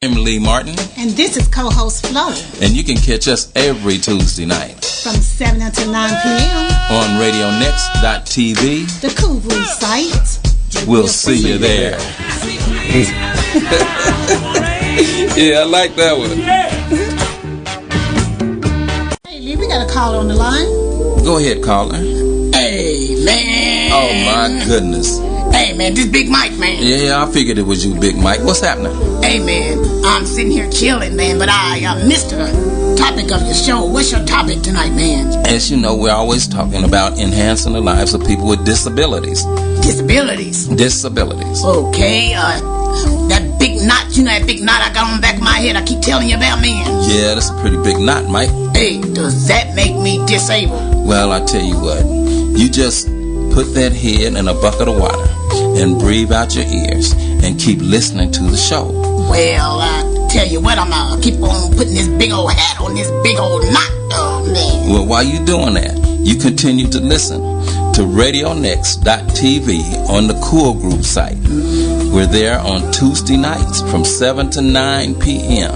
I'm Lee Martin. And this is co-host Flo. And you can catch us every Tuesday night from 7 until 9 p.m. on RadioNext.tv, the Cool Breeze site. We'll see you there. Yeah, I like that one. Hey, Lee, we got a caller on the line. Go ahead, caller. Hey, man. Oh, my goodness. Hey, man, this Big Mike, man. Yeah, I figured it was you, Big Mike. What's happening? Hey, man, I'm sitting here chilling, man, but I missed the topic of your show. What's your topic tonight, man? As you know, we're always talking about enhancing the lives of people with disabilities. Disabilities? Disabilities. Okay, that big knot, you know that big knot I got on the back of my head I keep telling you about, man? Yeah, that's a pretty big knot, Mike. Hey, does that make me disabled? Well, I tell you what, you just put that head in a bucket of water and breathe out your ears and keep listening to the show. Well, I tell you what, I'm gonna keep on putting this big old hat on this big old knot, man. Well, while you're doing that, you continue to listen to RadioNext.tv on the Cool Group site. We're there on Tuesday nights from 7 to 9 p.m.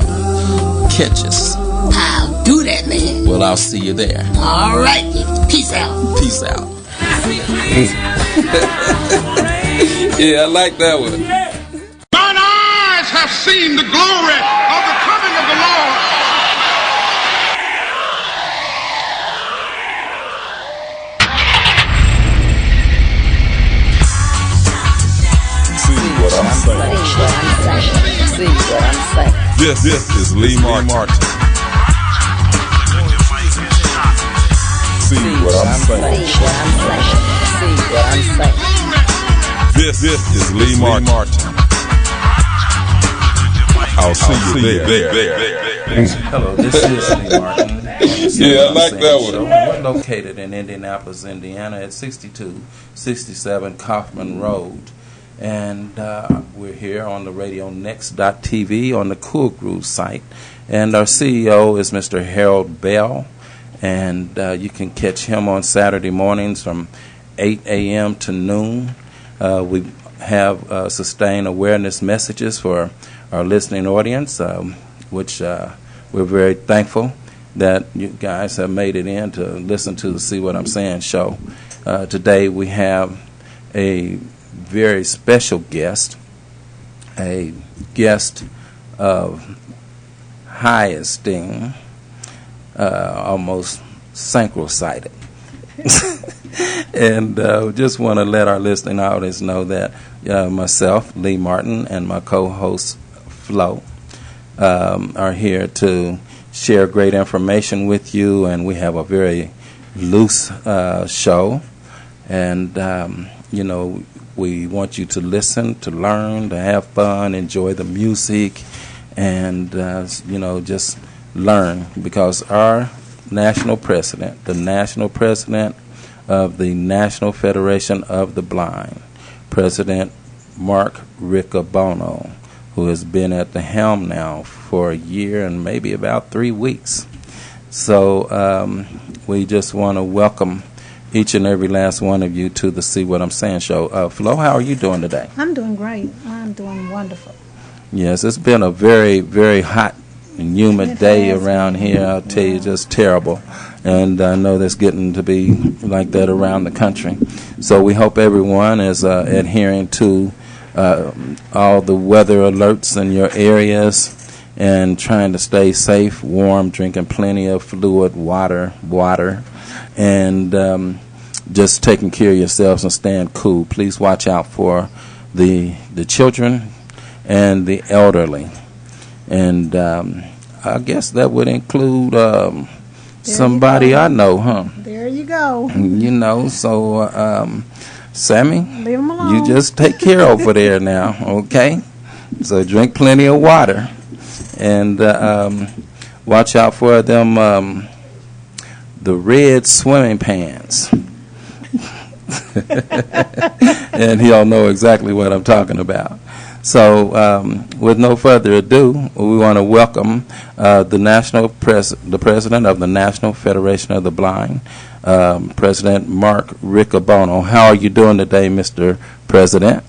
Catch us. I'll do that, man. Well, I'll see you there. All right. Peace out. Peace out. Yeah, I like that one. Mine eyes have seen the glory of the coming of the Lord. See what I'm saying. This is Lee Martin. See what I'm saying. This is Lee Martin. I'll see you there. Hello, this is Lee Martin. Yeah, I like that one. We're located in Indianapolis, Indiana at 6267 Kaufman Road. And we're here on the RadioNext.tv on the Cool Groove site. And our CEO is Mr. Harold Bell. And you can catch him on Saturday mornings from 8 a.m. to noon. We have sustained awareness messages for our listening audience, which we're very thankful that you guys have made it in to listen to the See What I'm Saying show. Today we have a very special guest, a guest of high esteem, almost synchro-sighted. And just want to let our listening audience know that myself, Lee Martin, and my co-host, Flo, are here to share great information with you, and we have a very loose show. And, we want you to listen, to learn, to have fun, enjoy the music, and, just learn, because our national president, the national president of the National Federation of the Blind, President Mark Riccobono, who has been at the helm now for a year and maybe about 3 weeks. So we just want to welcome each and every last one of you to the See What I'm Saying show. Flo, how are you doing today? I'm doing great. I'm doing wonderful. Yes, it's been a very, very hot and humid day around here. I'll tell you, just terrible. And I know that's getting to be like that around the country. So we hope everyone is adhering to all the weather alerts in your areas and trying to stay safe, warm, drinking plenty of fluid, water, and just taking care of yourselves and staying cool. Please watch out for the children and the elderly. And I guess that would include somebody I know, huh? There you go. So Sammy, leave them alone. You just take care over there now, okay? So drink plenty of water. And watch out for them, the red swimming pants. And he'll know exactly what I'm talking about. So, with no further ado, we want to welcome the president of the National Federation of the Blind, President Mark Riccobono. How are you doing today, Mr. President?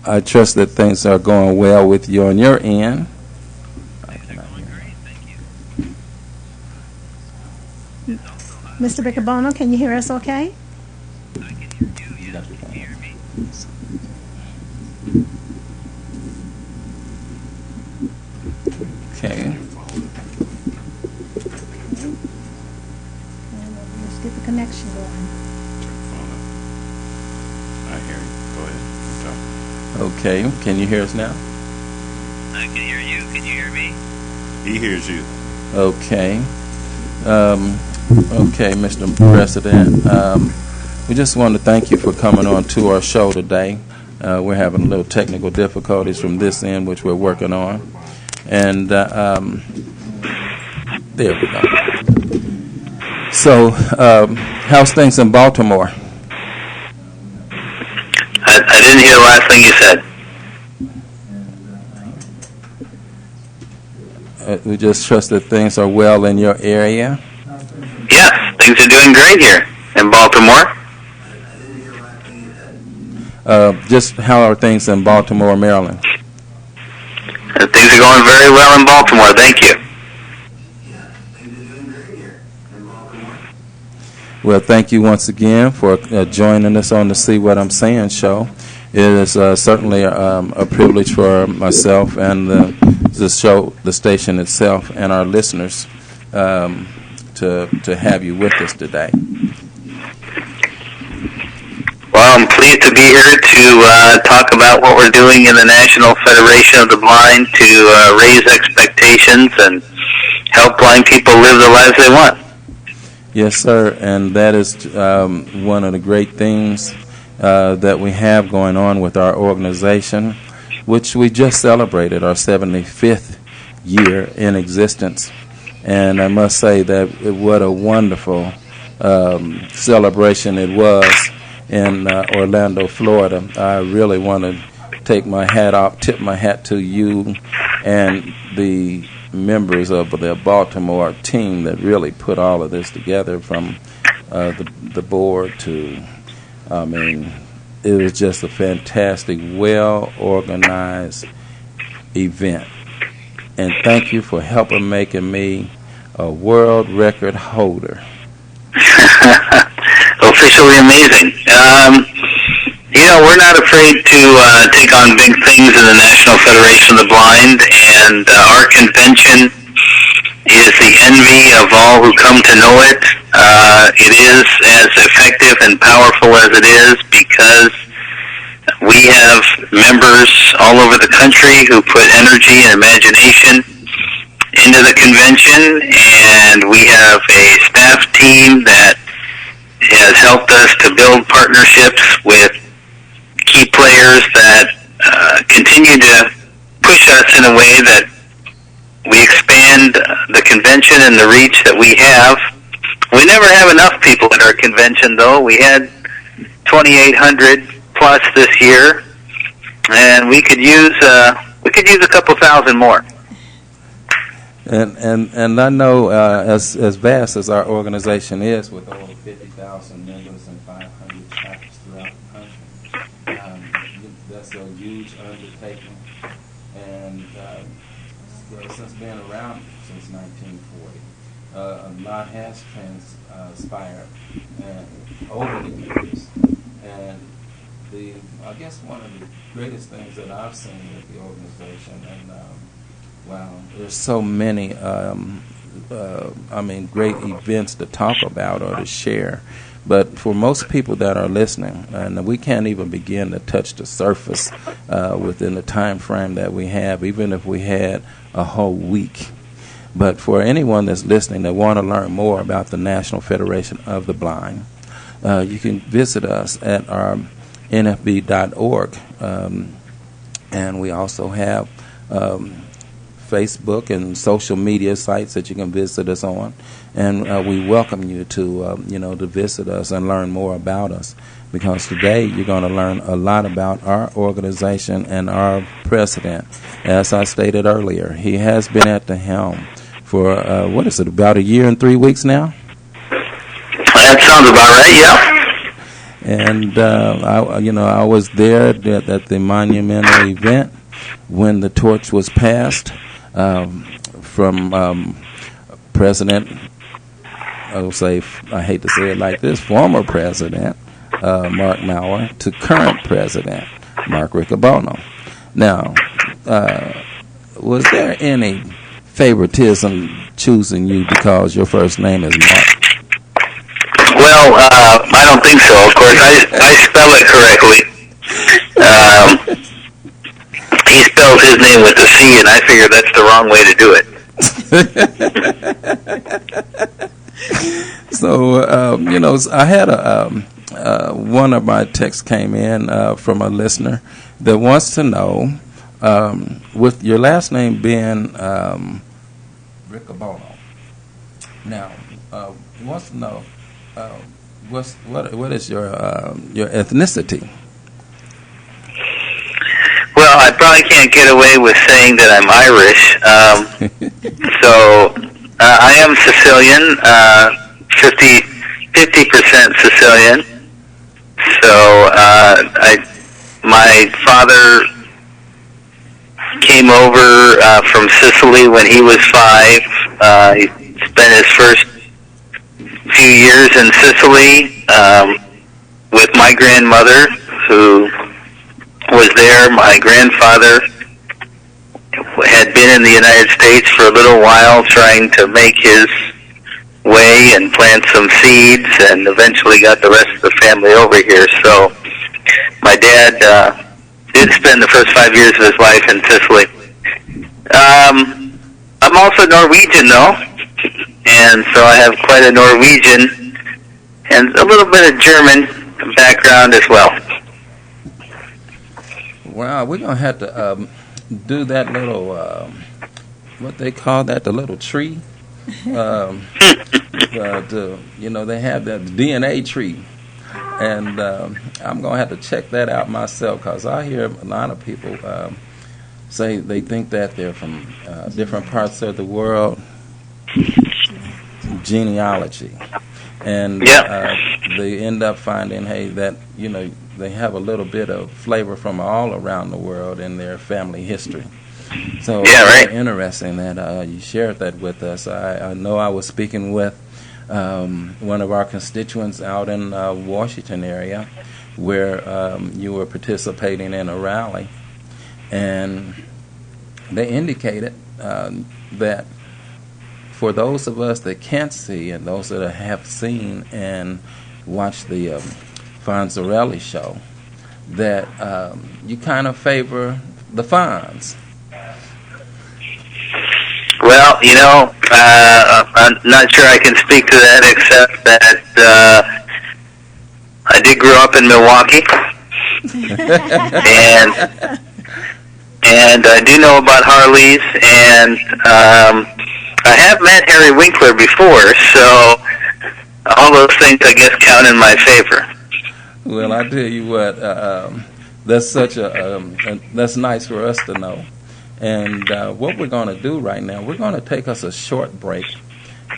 I trust that things are going well with you on your end. Mr. Riccobono, can you hear us okay? Okay. Let's get the connection going. I hear you. Go ahead. Okay. Can you hear us now? I can hear you. Can you hear me? He hears you. Okay. Okay, Mr. President. We just want to thank you for coming on to our show today. We're having a little technical difficulties from this end, which we're working on. And there we go. So, how's things in Baltimore? I didn't hear the last thing you said. We just trust that things are well in your area. Yes, things are doing great here in Baltimore. Just how are things in Baltimore, Maryland? Things are going very well in Baltimore. Thank you. Well, thank you once again for joining us on the See What I'm Saying show. It is certainly a privilege for myself and the show, the station itself, and our listeners to have you with us today. Well, I'm pleased to be here to talk about what we're doing in the National Federation of the Blind to raise expectations and help blind people live the lives they want. Yes, sir, and that is one of the great things that we have going on with our organization, which we just celebrated our 75th year in existence. And I must say that what a wonderful celebration it was in Orlando, Florida. I really want to take my hat off, tip my hat to you and the members of the Baltimore team that really put all of this together, from the board to, I mean, it was just a fantastic, well-organized event. And thank you for helping making me a world record holder. Officially amazing. We're not afraid to take on big things in the National Federation of the Blind, and our convention is the envy of all who come to know it. It is as effective and powerful as it is because we have members all over the country who put energy and imagination into the convention, and we have a staff team that has helped us to build partnerships with key players that continue to push us in a way that we expand the convention and the reach that we have. We never have enough people at our convention, though. We had 2,800 plus this year, and we could use a couple thousand more. And I know as vast as our organization is, with over 50,000 members and 500 chapters throughout the country, that's a huge undertaking. And since being around since 1940, a lot has transpired over the years. And I guess one of the greatest things that I've seen with the organization, and wow, there's so many, great events to talk about or to share. But for most people that are listening, and we can't even begin to touch the surface within the time frame that we have, even if we had a whole week. But for anyone that's listening that want to learn more about the National Federation of the Blind, you can visit us at our nfb.org. And we also have Facebook and social media sites that you can visit us on, and we welcome you to to visit us and learn more about us, because today you're going to learn a lot about our organization and our president. As I stated earlier, he has been at the helm for about a year and 3 weeks now. That sounds about right. Yeah. And I was there at the monumental event when the torch was passed from President, I hate to say it like this, former President Mark Mauer to current President Mark Riccobono. Now, was there any favoritism choosing you because your first name is Mark? Well, I don't think so. Of course, I spell it correctly. He spells his name with a C, and I figure that's the wrong way to do it. So, I had one of my texts came in from a listener that wants to know, with your last name being Riccobono. Now, he wants to know what is your ethnicity? Well, I probably can't get away with saying that I'm Irish. So I am Sicilian, 50% Sicilian. So my father came over from Sicily when he was 5. He spent his first few years in Sicily with my grandmother, who was there. My grandfather had been in the United States for a little while trying to make his way and plant some seeds, and eventually got the rest of the family over here. So my dad did spend the first 5 years of his life in Sicily. I'm also Norwegian, though, and so I have quite a Norwegian and a little bit of German background as well. Wow, we're going to have to do that little, what they call that, the little tree. They have that DNA tree. And I'm going to have to check that out myself, because I hear a lot of people say they think that they're from different parts of the world, genealogy. And they end up finding, that, they have a little bit of flavor from all around the world in their family history. So it's interesting that you shared that with us. I know I was speaking with one of our constituents out in Washington area, where you were participating in a rally, and they indicated that for those of us that can't see and those that have seen and watched the Fonzarelli show, that you kind of favor the Fonz. Well, I'm not sure I can speak to that, except that I did grow up in Milwaukee, and I do know about Harleys, and I have met Harry Winkler before, so all those things, I guess, count in my favor. Well, I tell you what, that's that's nice for us to know. And what we're going to do right now, we're going to take us a short break,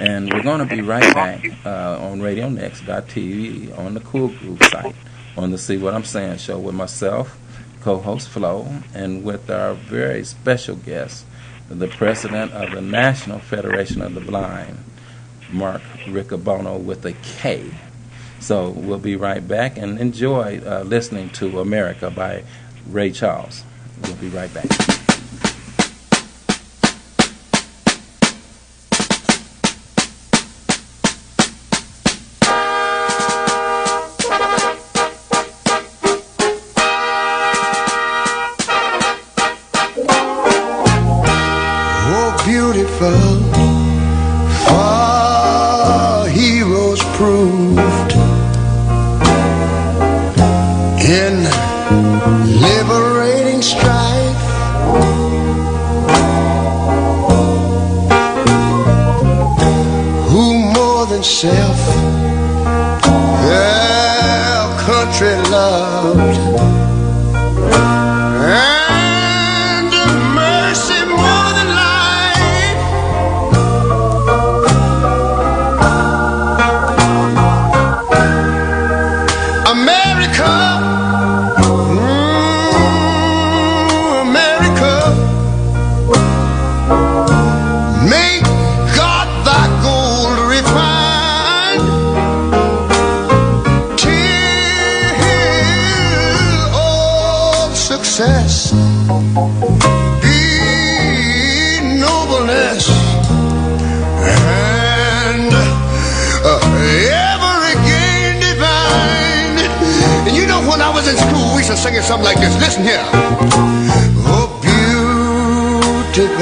and we're going to be right back on RadioNext.tv on the Cool Groove site on the See What I'm Saying show with myself, co-host Flo, and with our very special guest, the president of the National Federation of the Blind, Mark Riccobono with a K. So we'll be right back, and enjoy listening to America by Ray Charles. We'll be right back. Far heroes proved in liberating strife. Who more than self their country loved, and mercy more than life. America success, be nobleness, and every gain divine. And you know, when I was in school, we used to sing something like this. Listen here. Oh, beautiful,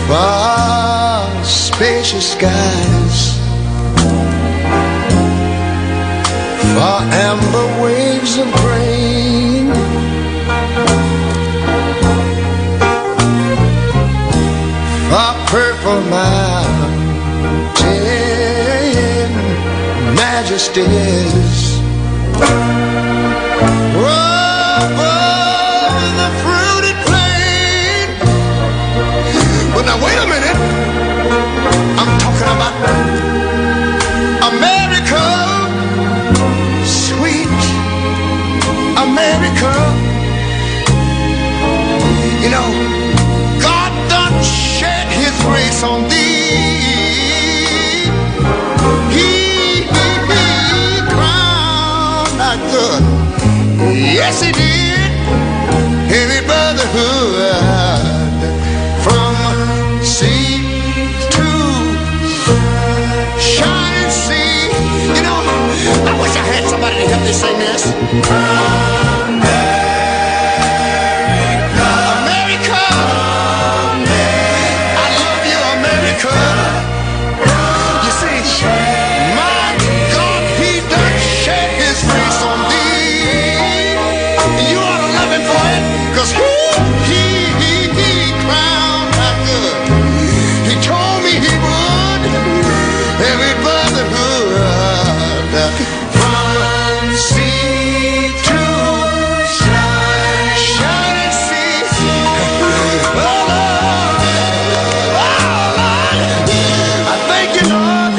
far spacious skies, for amber waves of grain, for purple mountain majesties, above the fruited plain. But now wait a minute, I'm talking about America, sweet America. You know, God done shed his grace on thee. He crowned thy good. Yes, he did. Every brotherhood from sea to shining sea. You know, I wish I had somebody to help me sing this. America, I love you, America. You see, my God, he done shed his grace on thee. You ought to love him for it, 'cause he crowned my good. He told me he would. Every brotherhood from sea to shining sea. Oh Lord, I thank you, Lord.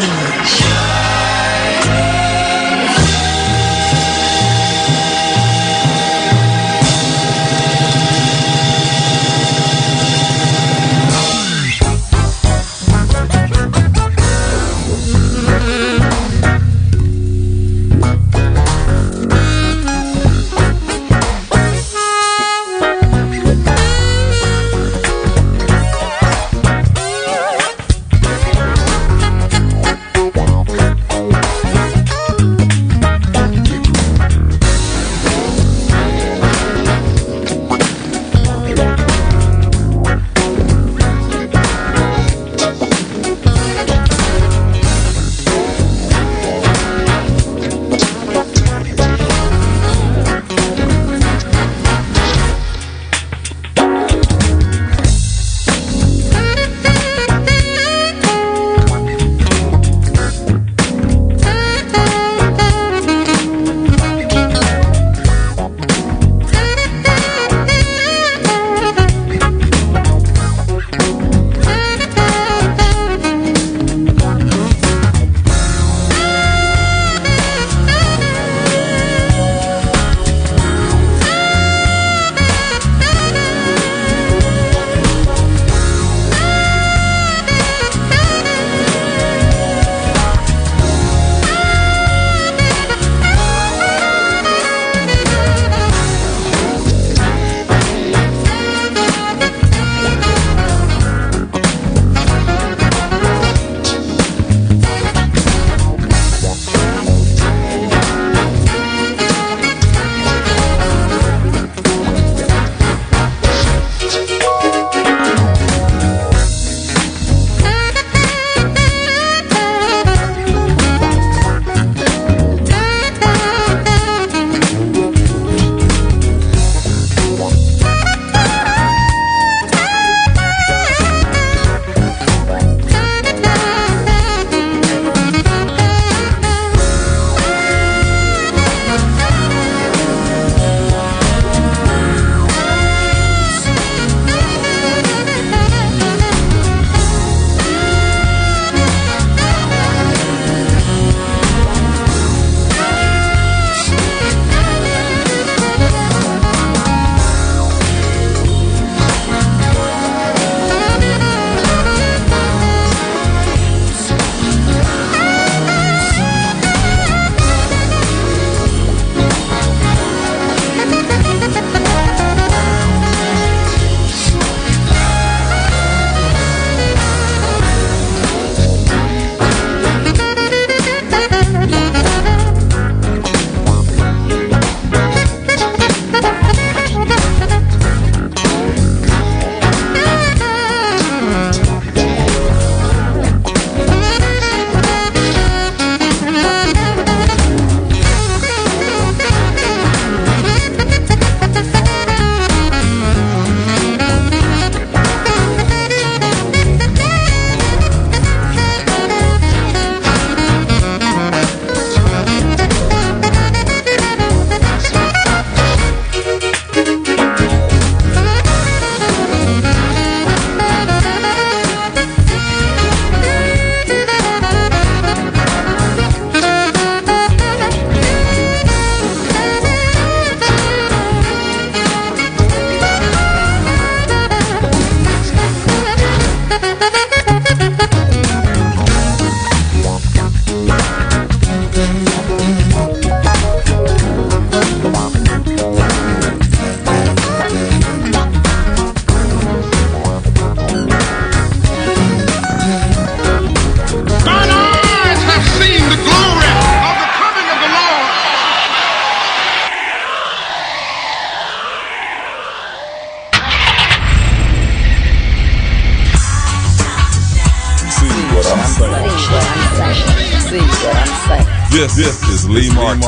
This is Lee Martin.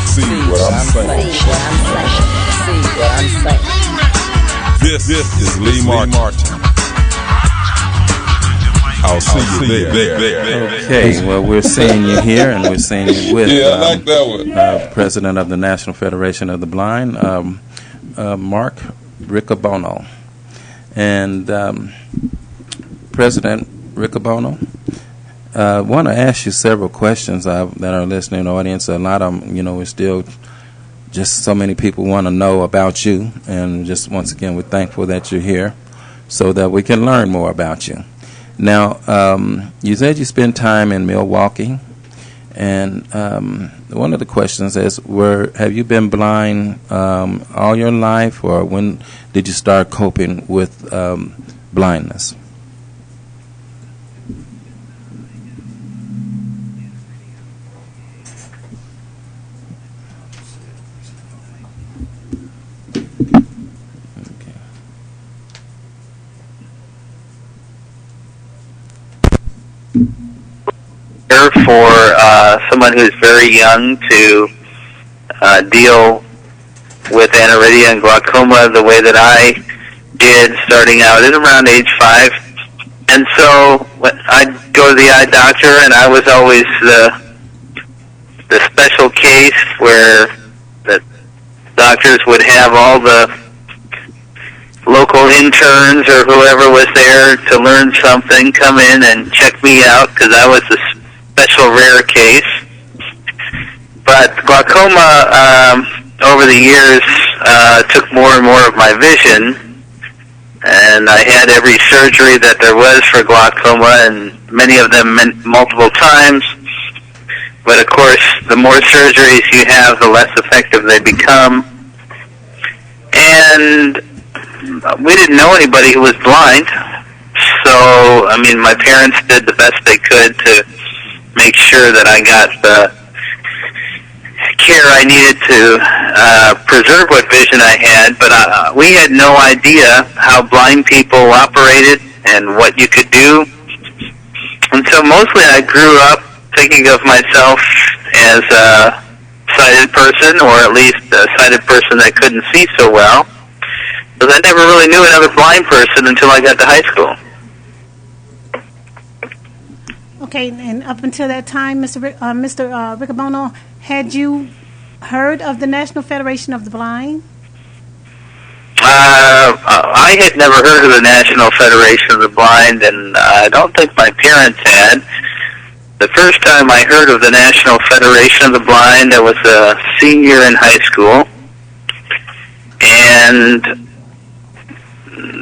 See what I'm saying. This is Lee Martin. I'll see you there. Okay, well, we're seeing you here, and we're seeing you with Yeah, I like that one. President of the National Federation of the Blind, Mark Riccobono. And President Riccobono, I want to ask you several questions that our listening audience, a lot of them, we're still just so many people want to know about you. And just once again, we're thankful that you're here so that we can learn more about you. Now, you said you spent time in Milwaukee, and one of the questions is, have you been blind all your life, or when did you start coping with blindness? For someone who's very young to deal with aniridia and glaucoma the way that I did, starting out at around age 5. And so I'd go to the eye doctor, and I was always the special case where the doctors would have all the local interns or whoever was there to learn something come in and check me out, because I was the special rare case. But glaucoma over the years took more and more of my vision, and I had every surgery that there was for glaucoma, and many of them multiple times. But of course, the more surgeries you have, the less effective they become. And we didn't know anybody who was blind, so I mean, my parents did the best they could to make sure that I got the care I needed to preserve what vision I had, but we had no idea how blind people operated and what you could do. And so mostly I grew up thinking of myself as a sighted person, or at least a sighted person that couldn't see so well, because I never really knew another blind person until I got to high school. Okay, and up until that time, Mr. Riccobono, had you heard of the National Federation of the Blind? I had never heard of the National Federation of the Blind, and I don't think my parents had. The first time I heard of the National Federation of the Blind, I was a senior in high school, and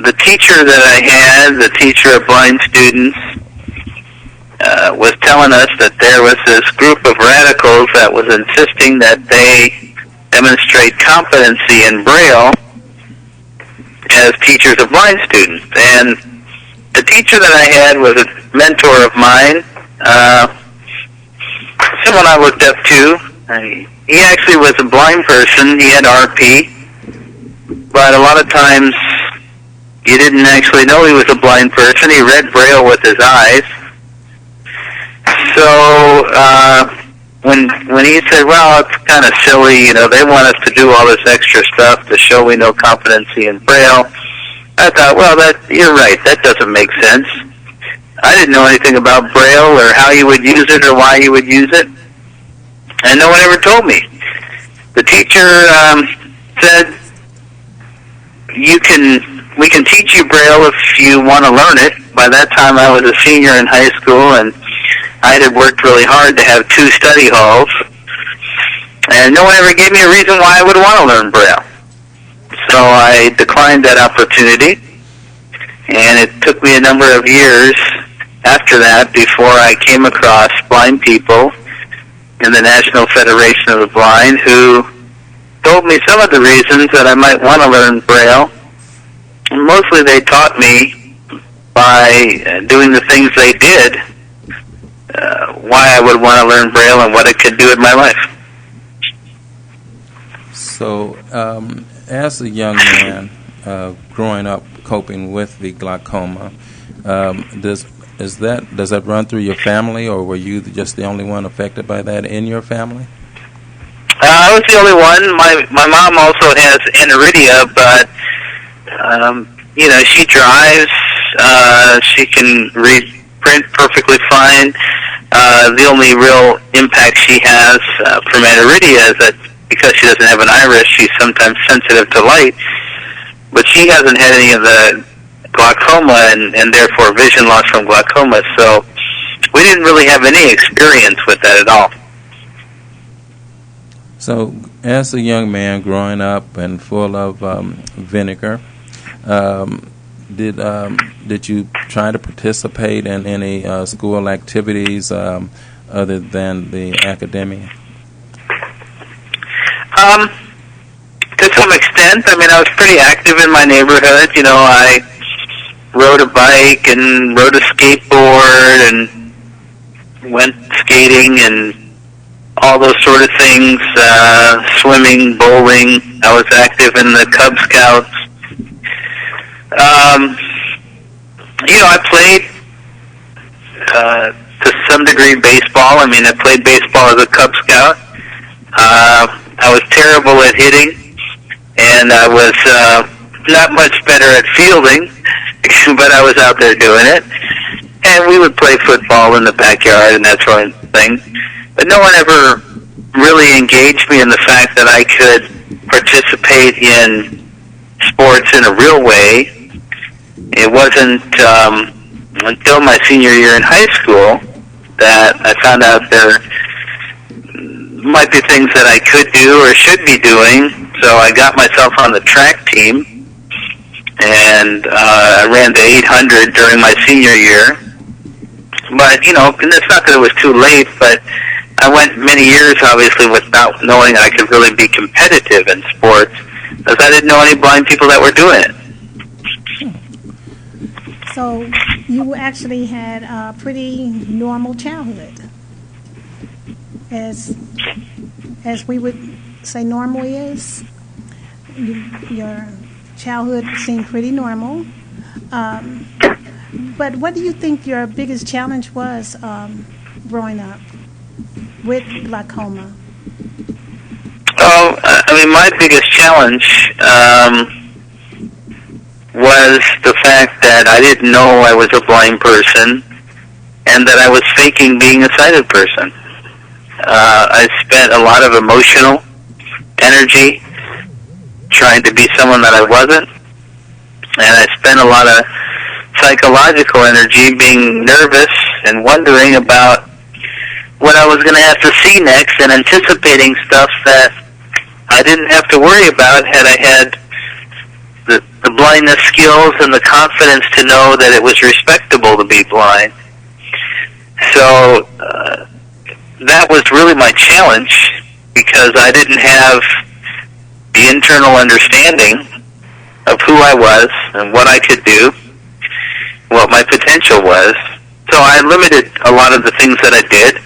the teacher that I had, the teacher of blind students, was telling us that there was this group of radicals that was insisting that they demonstrate competency in Braille as teachers of blind students. And the teacher that I had was a mentor of mine, someone I looked up to. He actually was a blind person. He had RP, but a lot of times you didn't actually know he was a blind person. He read Braille with his eyes. So when he said, well, it's kind of silly, they want us to do all this extra stuff to show we know competency in Braille, I thought, well, you're right, that doesn't make sense. I didn't know anything about Braille or how you would use it or why you would use it, and no one ever told me. The teacher said, we can teach you Braille if you want to learn it. By that time I was a senior in high school, and I had worked really hard to have 2 study halls, and no one ever gave me a reason why I would want to learn Braille. So I declined that opportunity, and it took me a number of years after that before I came across blind people in the National Federation of the Blind who told me some of the reasons that I might want to learn Braille. And mostly they taught me by doing the things they did why I would want to learn Braille and what it could do in my life. So, as a young man growing up coping with the glaucoma, does that run through your family, or were you just the only one affected by that in your family? I was the only one. My mom also has aniridia, but she drives. She can read print perfectly fine. The only real impact she has from aniridia is that because she doesn't have an iris, she's sometimes sensitive to light. But she hasn't had any of the glaucoma and therefore vision loss from glaucoma. So we didn't really have any experience with that at all. So, as a young man growing up and full of vinegar, did you try to participate in any school activities other than the academia? To some extent. I mean, I was pretty active in my neighborhood. I rode a bike and rode a skateboard and went skating and all those sort of things, swimming, bowling. I was active in the Cub Scouts. I played to some degree baseball. I mean, I played baseball as a Cub Scout. I was terrible at hitting, and I was not much better at fielding, but I was out there doing it. And we would play football in the backyard and that sort of thing. But no one ever really engaged me in the fact that I could participate in sports in a real way. It wasn't until my senior year in high school that I found out there might be things that I could do or should be doing. So I got myself on the track team, and I ran the 800 during my senior year. But, and it's not that it was too late, but I went many years, obviously, without knowing I could really be competitive in sports, because I didn't know any blind people that were doing it. So you actually had a pretty normal childhood, as we would say normal is. Your childhood seemed pretty normal. But what do you think your biggest challenge was growing up with glaucoma? My biggest challenge was the fact that I didn't know I was a blind person and that I was faking being a sighted person. I spent a lot of emotional energy trying to be someone that I wasn't, and I spent a lot of psychological energy being nervous and wondering about what I was going to have to see next and anticipating stuff that I didn't have to worry about had I had the blindness skills and the confidence to know that it was respectable to be blind. So that was really my challenge, because I didn't have the internal understanding of who I was and what I could do, what my potential was. So I limited a lot of the things that I did.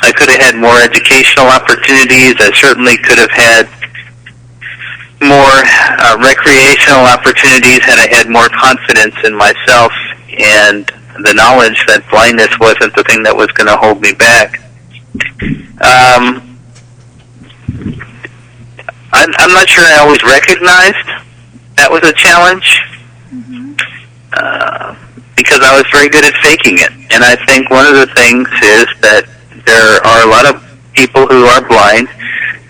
I could have had more educational opportunities. I certainly could have had more recreational opportunities had I had more confidence in myself and the knowledge that blindness wasn't the thing that was going to hold me back. I'm not sure I always recognized that was a challenge, because I was very good at faking it. And I think one of the things is that there are a lot of people who are blind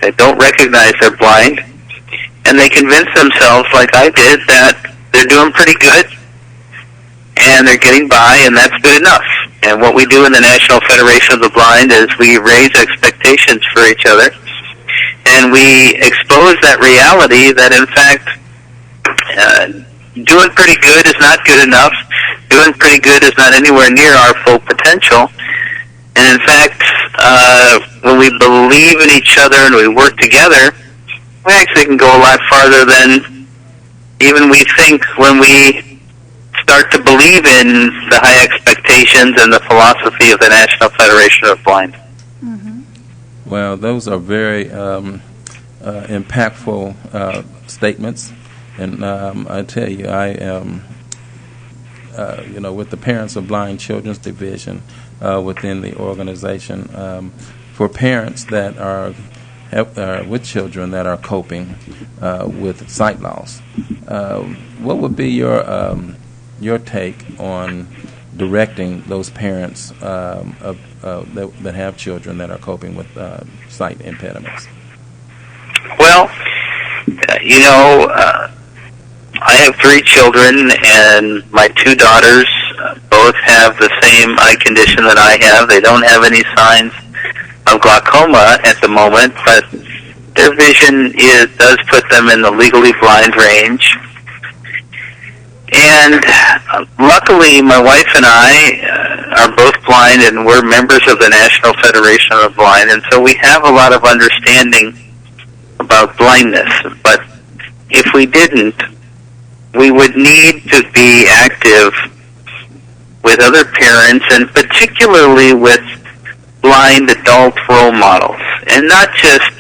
that don't recognize they're blind, and they convince themselves, like I did, that they're doing pretty good and they're getting by, and that's good enough. And what we do in the National Federation of the Blind is we raise expectations for each other, and we expose that reality that, in fact, doing pretty good is not good enough. Doing pretty good is not anywhere near our full potential. And in fact, when we believe in each other and we work together, we actually can go a lot farther than even we think when we start to believe in the high expectations and the philosophy of the National Federation of Blind. Well, those are very impactful statements, and I tell you, with the Parents of Blind Children's Division within the organization, for parents that are with children that are coping with sight loss. What would be your take on directing those parents that have children that are coping with sight impediments? Well, I have 3 children, and my 2 daughters both have the same eye condition that I have. They don't have any signs of glaucoma at the moment, but their vision does put them in the legally blind range. And luckily, my wife and I are both blind, and we're members of the National Federation of the Blind, and so we have a lot of understanding about blindness. But if we didn't, we would need to be active with other parents, and particularly with blind adult role models, and not just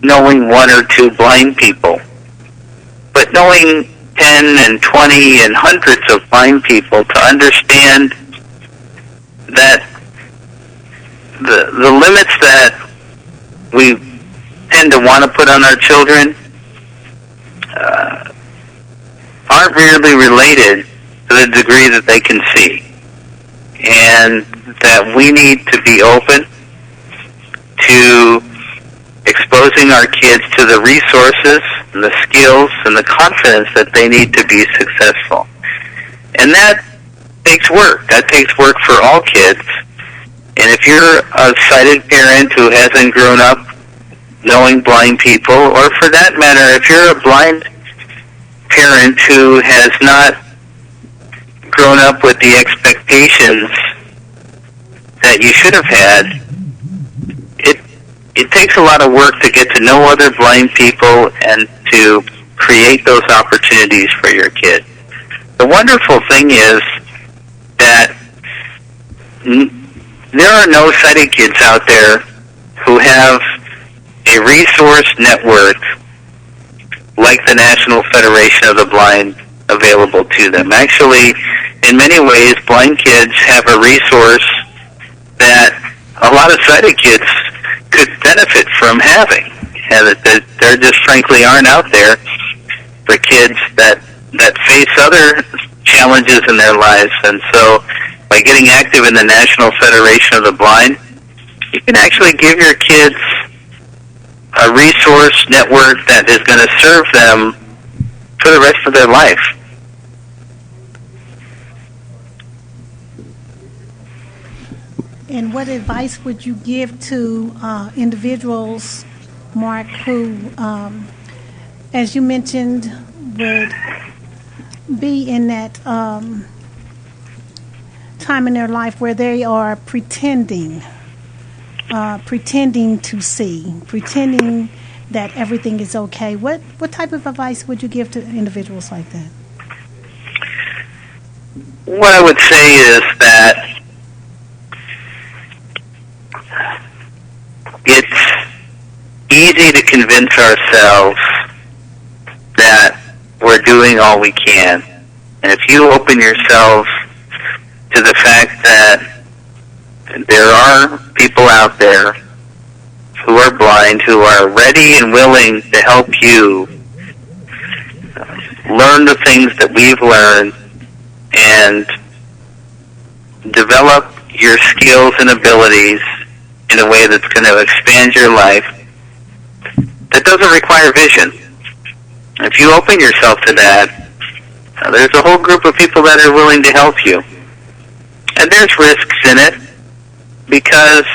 knowing 1 or 2 blind people, but knowing 10 and 20 and hundreds of blind people to understand that the limits that we tend to want to put on our children aren't really related to the degree that they can see, and that we need to be open to exposing our kids to the resources and the skills and the confidence that they need to be successful. And that takes work. That takes work for all kids. And if you're a sighted parent who hasn't grown up knowing blind people, or for that matter, if you're a blind parent who has not grown up with the expectations that you should have had, it takes a lot of work to get to know other blind people and to create those opportunities for your kid. The wonderful thing is that there are no sighted kids out there who have a resource network like the National Federation of the Blind available to them. Actually, in many ways, blind kids have a resource that a lot of sighted kids could benefit from having, and that there just frankly aren't out there for kids that face other challenges in their lives. And so by getting active in the National Federation of the Blind, you can actually give your kids a resource network that is going to serve them for the rest of their life. And what advice would you give to individuals, Mark, who, as you mentioned, would be in that time in their life where they are pretending to see, pretending that everything is okay? What type of advice would you give to individuals like that? What I would say is that it's easy to convince ourselves that we're doing all we can. And if you open yourself to the fact that there are people out there who are blind, who are ready and willing to help you learn the things that we've learned and develop your skills and abilities in a way that's going to expand your life, that doesn't require vision. If you open yourself to that, there's a whole group of people that are willing to help you. And there's risks in it, because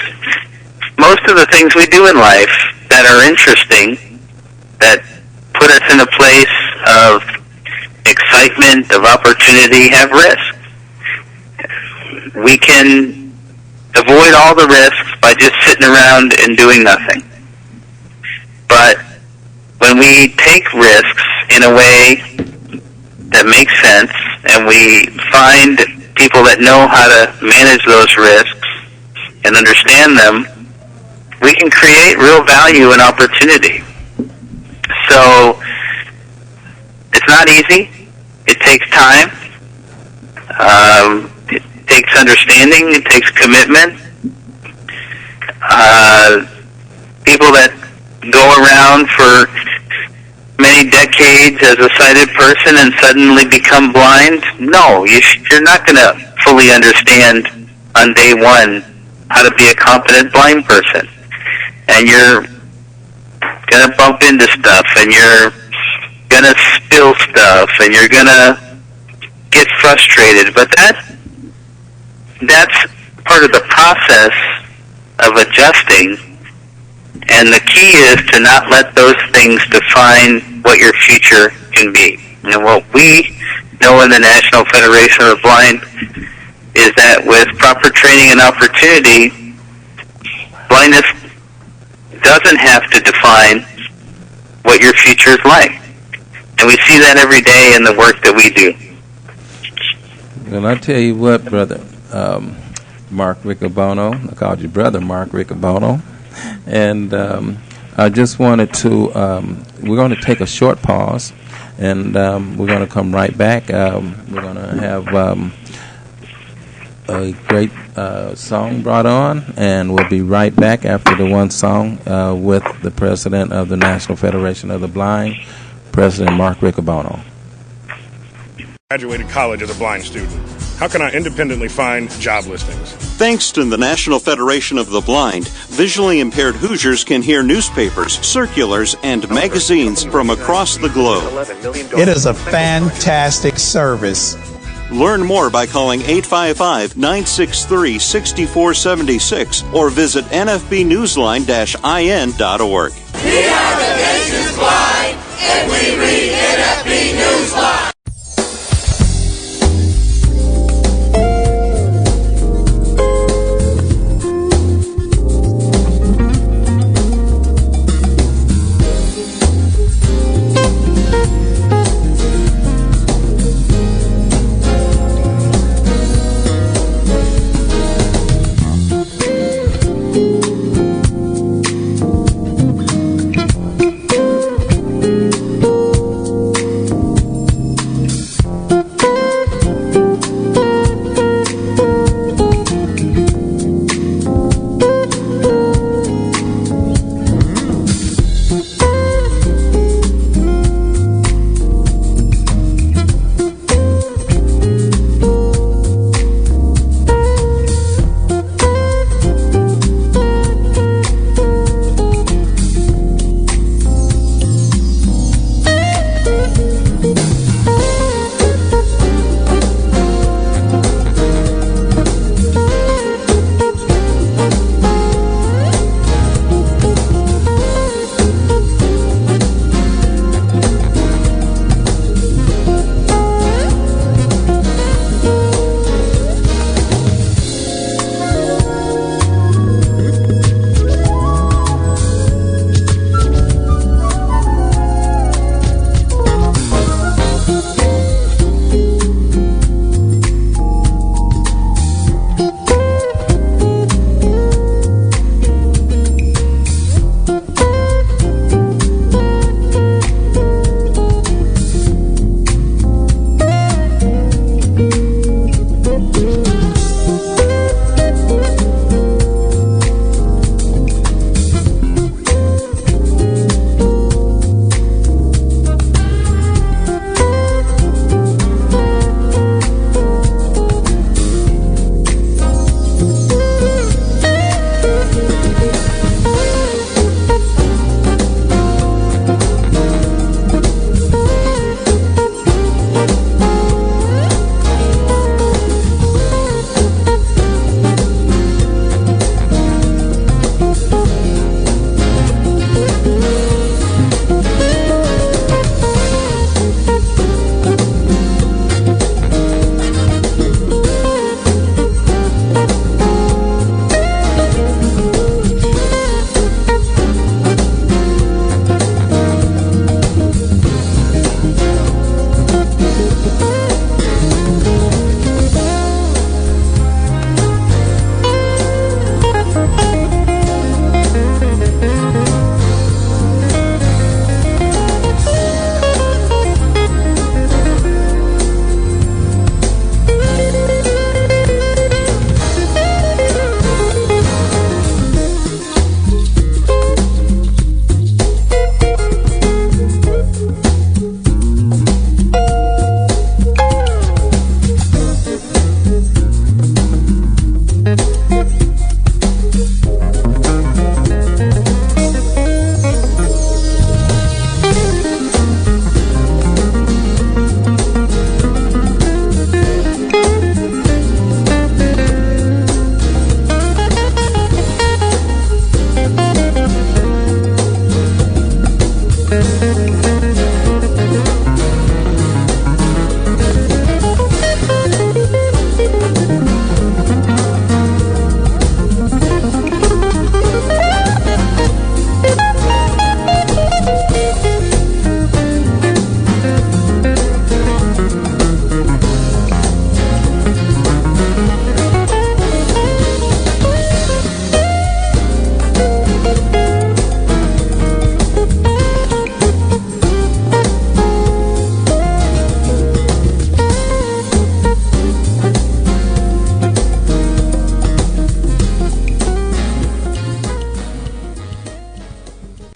most of the things we do in life that are interesting, that put us in a place of excitement, of opportunity, have risk. We can avoid all the risks by just sitting around and doing nothing. But when we take risks in a way that makes sense, and we find people that know how to manage those risks and understand them, we can create real value and opportunity. So it's not easy. It takes time. It takes understanding. It takes commitment. People that go around for many decades as a sighted person and suddenly become blind, no, you're not going to fully understand on day one how to be a competent blind person. And you're going to bump into stuff, and you're going to spill stuff, and you're going to get frustrated. But that's part of the process of adjusting. And the key is to not let those things define what your future can be. And what we know in the National Federation of the Blind is that with proper training and opportunity, blindness doesn't have to define what your future is like. And we see that every day in the work that we do. Well, I tell you what, brother, Mark Riccobono, I called you brother Mark Riccobono, and I just wanted to, we're going to take a short pause, and we're going to come right back. We're going to have a great song brought on, and we'll be right back after the one song with the president of the National Federation of the Blind, President Mark Riccobono. Graduated college as a blind student. How can I independently find job listings? Thanks to the National Federation of the Blind, visually impaired Hoosiers can hear newspapers, circulars, and magazines from across the globe. It is a fantastic service. Learn more by calling 855-963-6476 or visit nfbnewsline-in.org. We are the nation's blind, and we read NFB Newsline.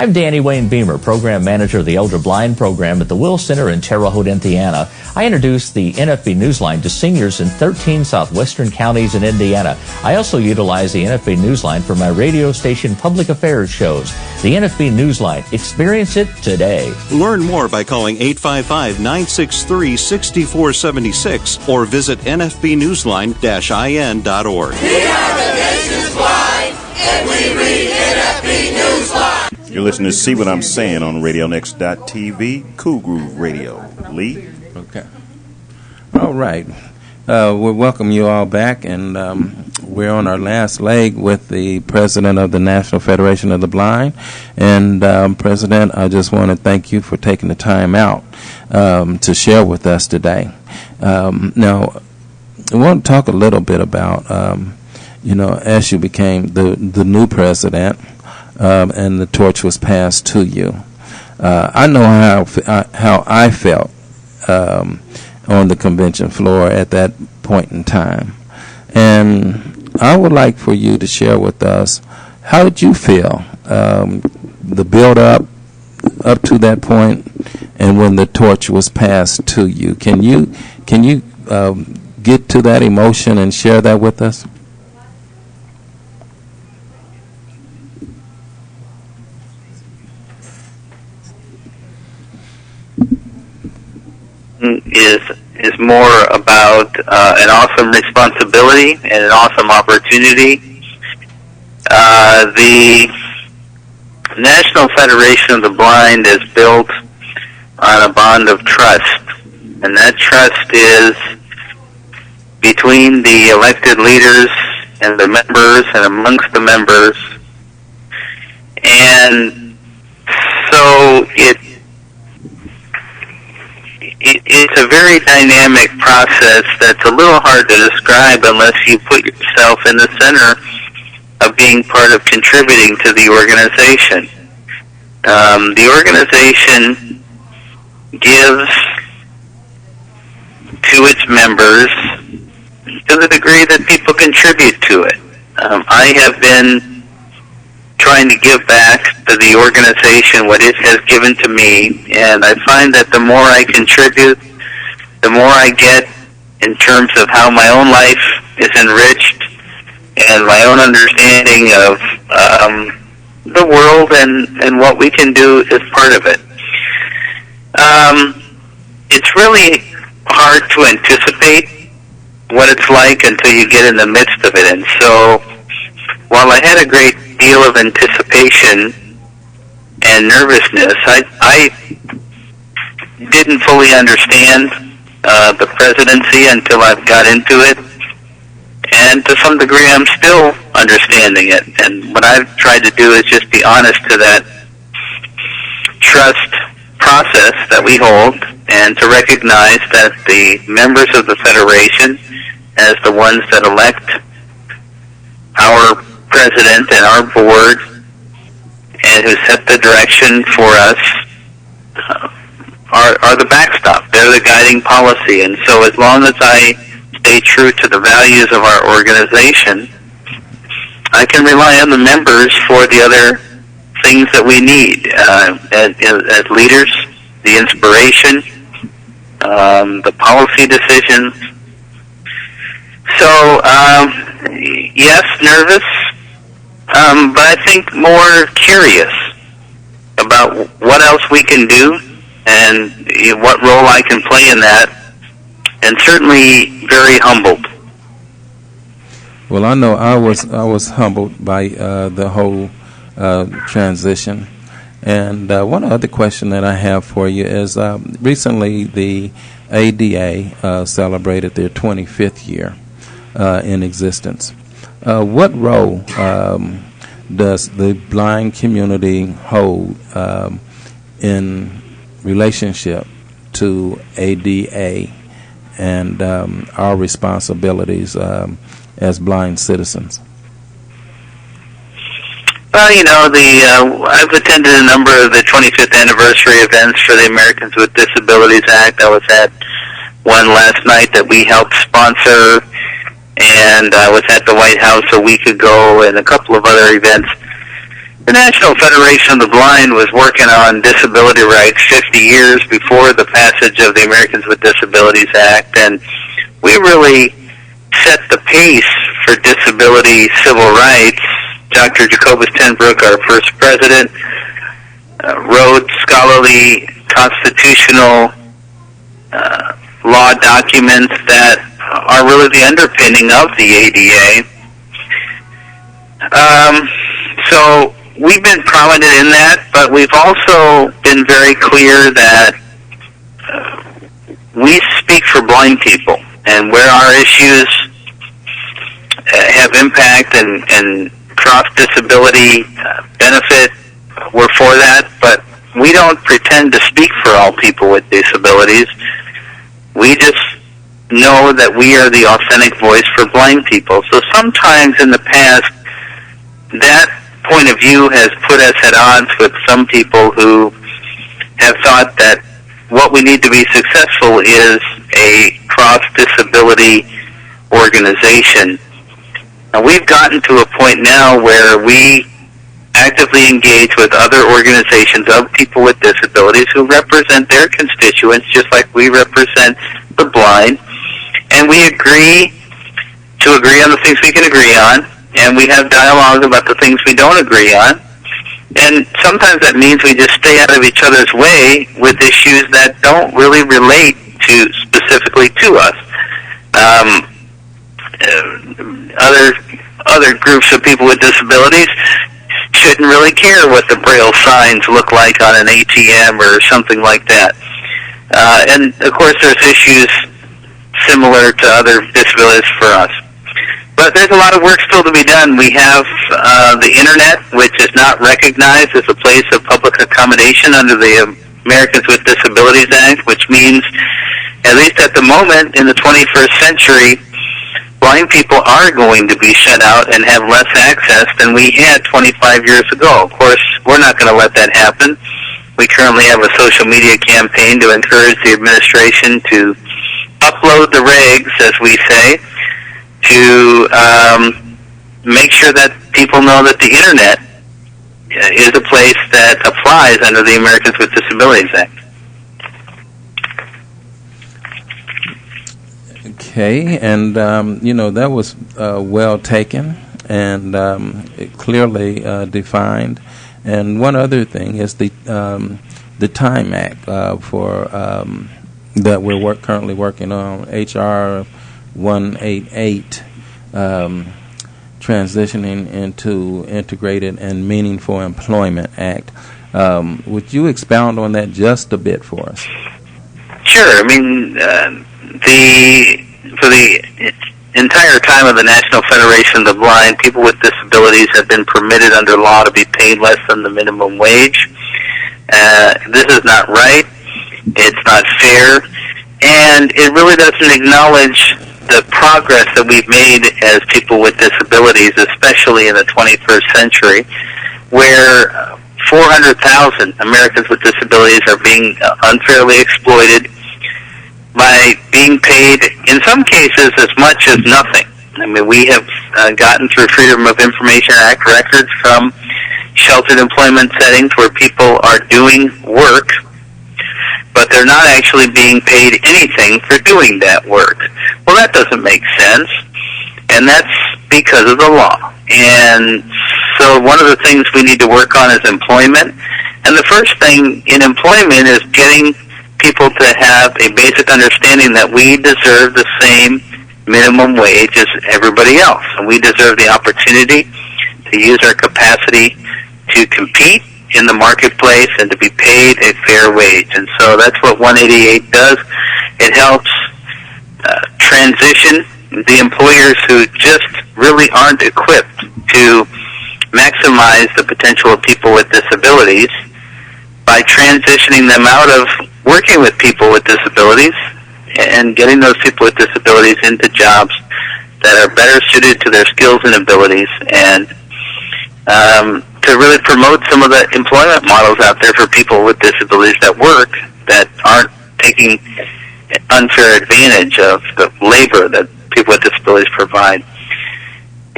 I'm Danny Wayne Beamer, Program Manager of the Elder Blind Program at the Will Center in Terre Haute, Indiana. I introduce the NFB Newsline to seniors in 13 southwestern counties in Indiana. I also utilize the NFB Newsline for my radio station public affairs shows. The NFB Newsline. Experience it today. Learn more by calling 855-963-6476 or visit nfbnewsline-in.org. We are the nation's blind, and we read NFB Newsline. You're listening to See What I'm Saying on RadioNext.TV, Cool Groove Radio. Lee? Okay. All right. We welcome you all back, and we're on our last leg with the president of the National Federation of the Blind. And, President, I just want to thank you for taking the time out to share with us today. Now, I want to talk a little bit about, as you became the new president, and the torch was passed to you. I know how I felt on the convention floor at that point in time. And I would like for you to share with us, how did you feel, the build up to that point, and when the torch was passed to you? Can you get to that emotion and share that with us? Is more about an awesome responsibility and an awesome opportunity. The National Federation of the Blind is built on a bond of trust, and that trust is between the elected leaders and the members and amongst the members. And so it's a very dynamic process that's a little hard to describe unless you put yourself in the center of being part of contributing to the organization. The organization gives to its members to the degree that people contribute to it. I have been trying to give back to the organization what it has given to me, and I find that the more I contribute, the more I get in terms of how my own life is enriched and my own understanding of the world and what we can do as part of it. It's really hard to anticipate what it's like until you get in the midst of it, and so while I had a great deal of anticipation and nervousness, I didn't fully understand the presidency until I've got into it, and to some degree I'm still understanding it. And what I've tried to do is just be honest to that trust process that we hold, and to recognize that the members of the Federation, as the ones that elect our president and our board, and who set the direction for us, are the backstop. They're the guiding policy. And so as long as I stay true to the values of our organization, I can rely on the members for the other things that we need as leaders, the inspiration, the policy decisions. So, yes, nervous, but I think more curious about what else we can do and what role I can play in that, and certainly very humbled. Well, I know I was humbled by the whole transition. And one other question that I have for you is, recently the ADA celebrated their 25th year in existence. What role does the blind community hold in relationship to ADA and our responsibilities as blind citizens? Well, I've attended a number of the 25th anniversary events for the Americans with Disabilities Act. I was at one last night that we helped sponsor, and I was at the White House a week ago, and a couple of other events. The National Federation of the Blind was working on disability rights 50 years before the passage of the Americans with Disabilities Act, and we really set the pace for disability civil rights. Dr. Jacobus Tenbrook, our first president, wrote scholarly constitutional law documents that are really the underpinning of the ADA. So we've been prominent in that, but we've also been very clear that we speak for blind people, and where our issues have impact and cross-disability benefit, we're for that, but we don't pretend to speak for all people with disabilities. We just know that we are the authentic voice for blind people. So sometimes in the past, that point of view has put us at odds with some people who have thought that what we need to be successful is a cross-disability organization. Now, we've gotten to a point now where we actively engage with other organizations of people with disabilities who represent their constituents just like we represent the blind, and we agree on the things we can agree on, and we have dialogue about the things we don't agree on. And sometimes that means we just stay out of each other's way with issues that don't really relate specifically to us. Other groups of people with disabilities shouldn't really care what the Braille signs look like on an ATM or something like that. And of course there's issues similar to other disabilities for us. But there's a lot of work still to be done. We have the Internet, which is not recognized as a place of public accommodation under the Americans with Disabilities Act, which means, at least at the moment, in the 21st century, blind people are going to be shut out and have less access than we had 25 years ago. Of course, we're not going to let that happen. We currently have a social media campaign to encourage the administration to upload the regs, as we say, to make sure that people know that the Internet is a place that applies under the Americans with Disabilities Act. Okay, and that was well taken and clearly defined. And one other thing is the Time Act for that we're currently working on, HR 188, transitioning into Integrated and Meaningful Employment Act. Would you expound on that just a bit for us? Sure. I mean, for the entire time of the National Federation of the Blind, people with disabilities have been permitted under law to be paid less than the minimum wage. This is not right. It's not fair. And it really doesn't acknowledge the progress that we've made as people with disabilities, especially in the 21st century, where 400,000 Americans with disabilities are being unfairly exploited by being paid, in some cases, as much as nothing. I mean, we have gotten through Freedom of Information Act records from sheltered employment settings where people are doing work, but they're not actually being paid anything for doing that work. Well, that doesn't make sense, and that's because of the law. And so one of the things we need to work on is employment, and the first thing in employment is getting people to have a basic understanding that we deserve the same minimum wage as everybody else, and we deserve the opportunity to use our capacity to compete in the marketplace and to be paid a fair wage. And so that's what 188 does. It helps transition the employers who just really aren't equipped to maximize the potential of people with disabilities by transitioning them out of working with people with disabilities and getting those people with disabilities into jobs that are better suited to their skills and abilities, and to really promote some of the employment models out there for people with disabilities that work that aren't taking unfair advantage of the labor that people with disabilities provide.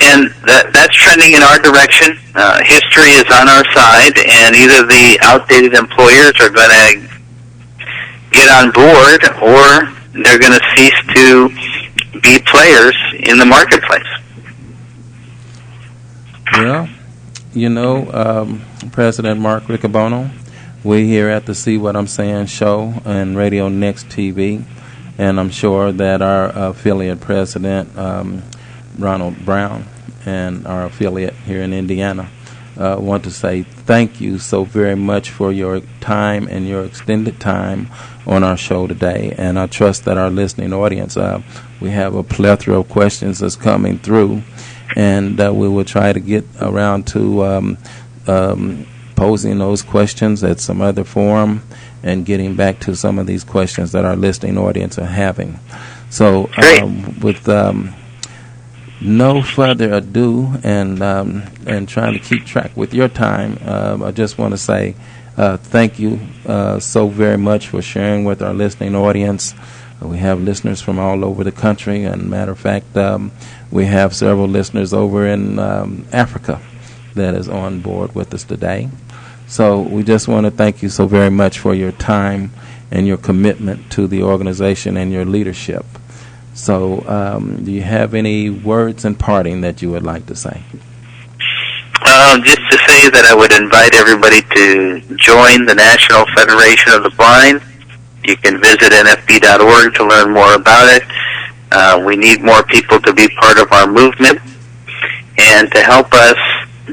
And that's trending in our direction. History is on our side, and either the outdated employers are going to get on board, or they're going to cease to be players in the marketplace. Well, President Mark Riccobono, we here at the See What I'm Saying show and Radio Next TV, and I'm sure that our affiliate president, Ronald Brown, and our affiliate here in Indiana, want to say thank you so very much for your time and your extended time on our show today. And I trust that our listening audience, we have a plethora of questions that's coming through, and we will try to get around to posing those questions at some other forum and getting back to some of these questions that our listening audience are having. So with no further ado, and trying to keep track with your time, I just want to say thank you so very much for sharing with our listening audience. We have listeners from all over the country, and matter of fact, we have several listeners over in Africa that is on board with us today. So we just want to thank you so very much for your time and your commitment to the organization and your leadership. So do you have any words in parting that you would like to say? Just to say that I would invite everybody to join the National Federation of the Blind. You can visit nfb.org to learn more about it. We need more people to be part of our movement and to help us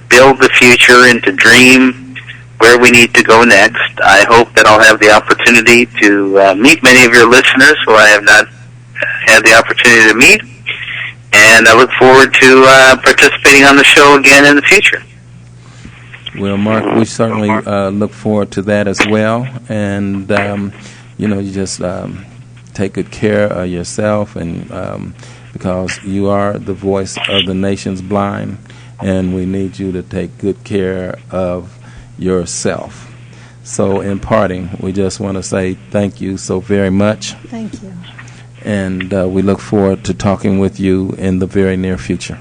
build the future and to dream where we need to go next. I hope that I'll have the opportunity to meet many of your listeners who I have not had the opportunity to meet, and I look forward to participating on the show again in the future. Well, Mark, we certainly look forward to that as well, and you just take good care of yourself, and because you are the voice of the nation's blind, and we need you to take good care of yourself. So in parting, we just want to say thank you so very much. Thank you. And we look forward to talking with you in the very near future.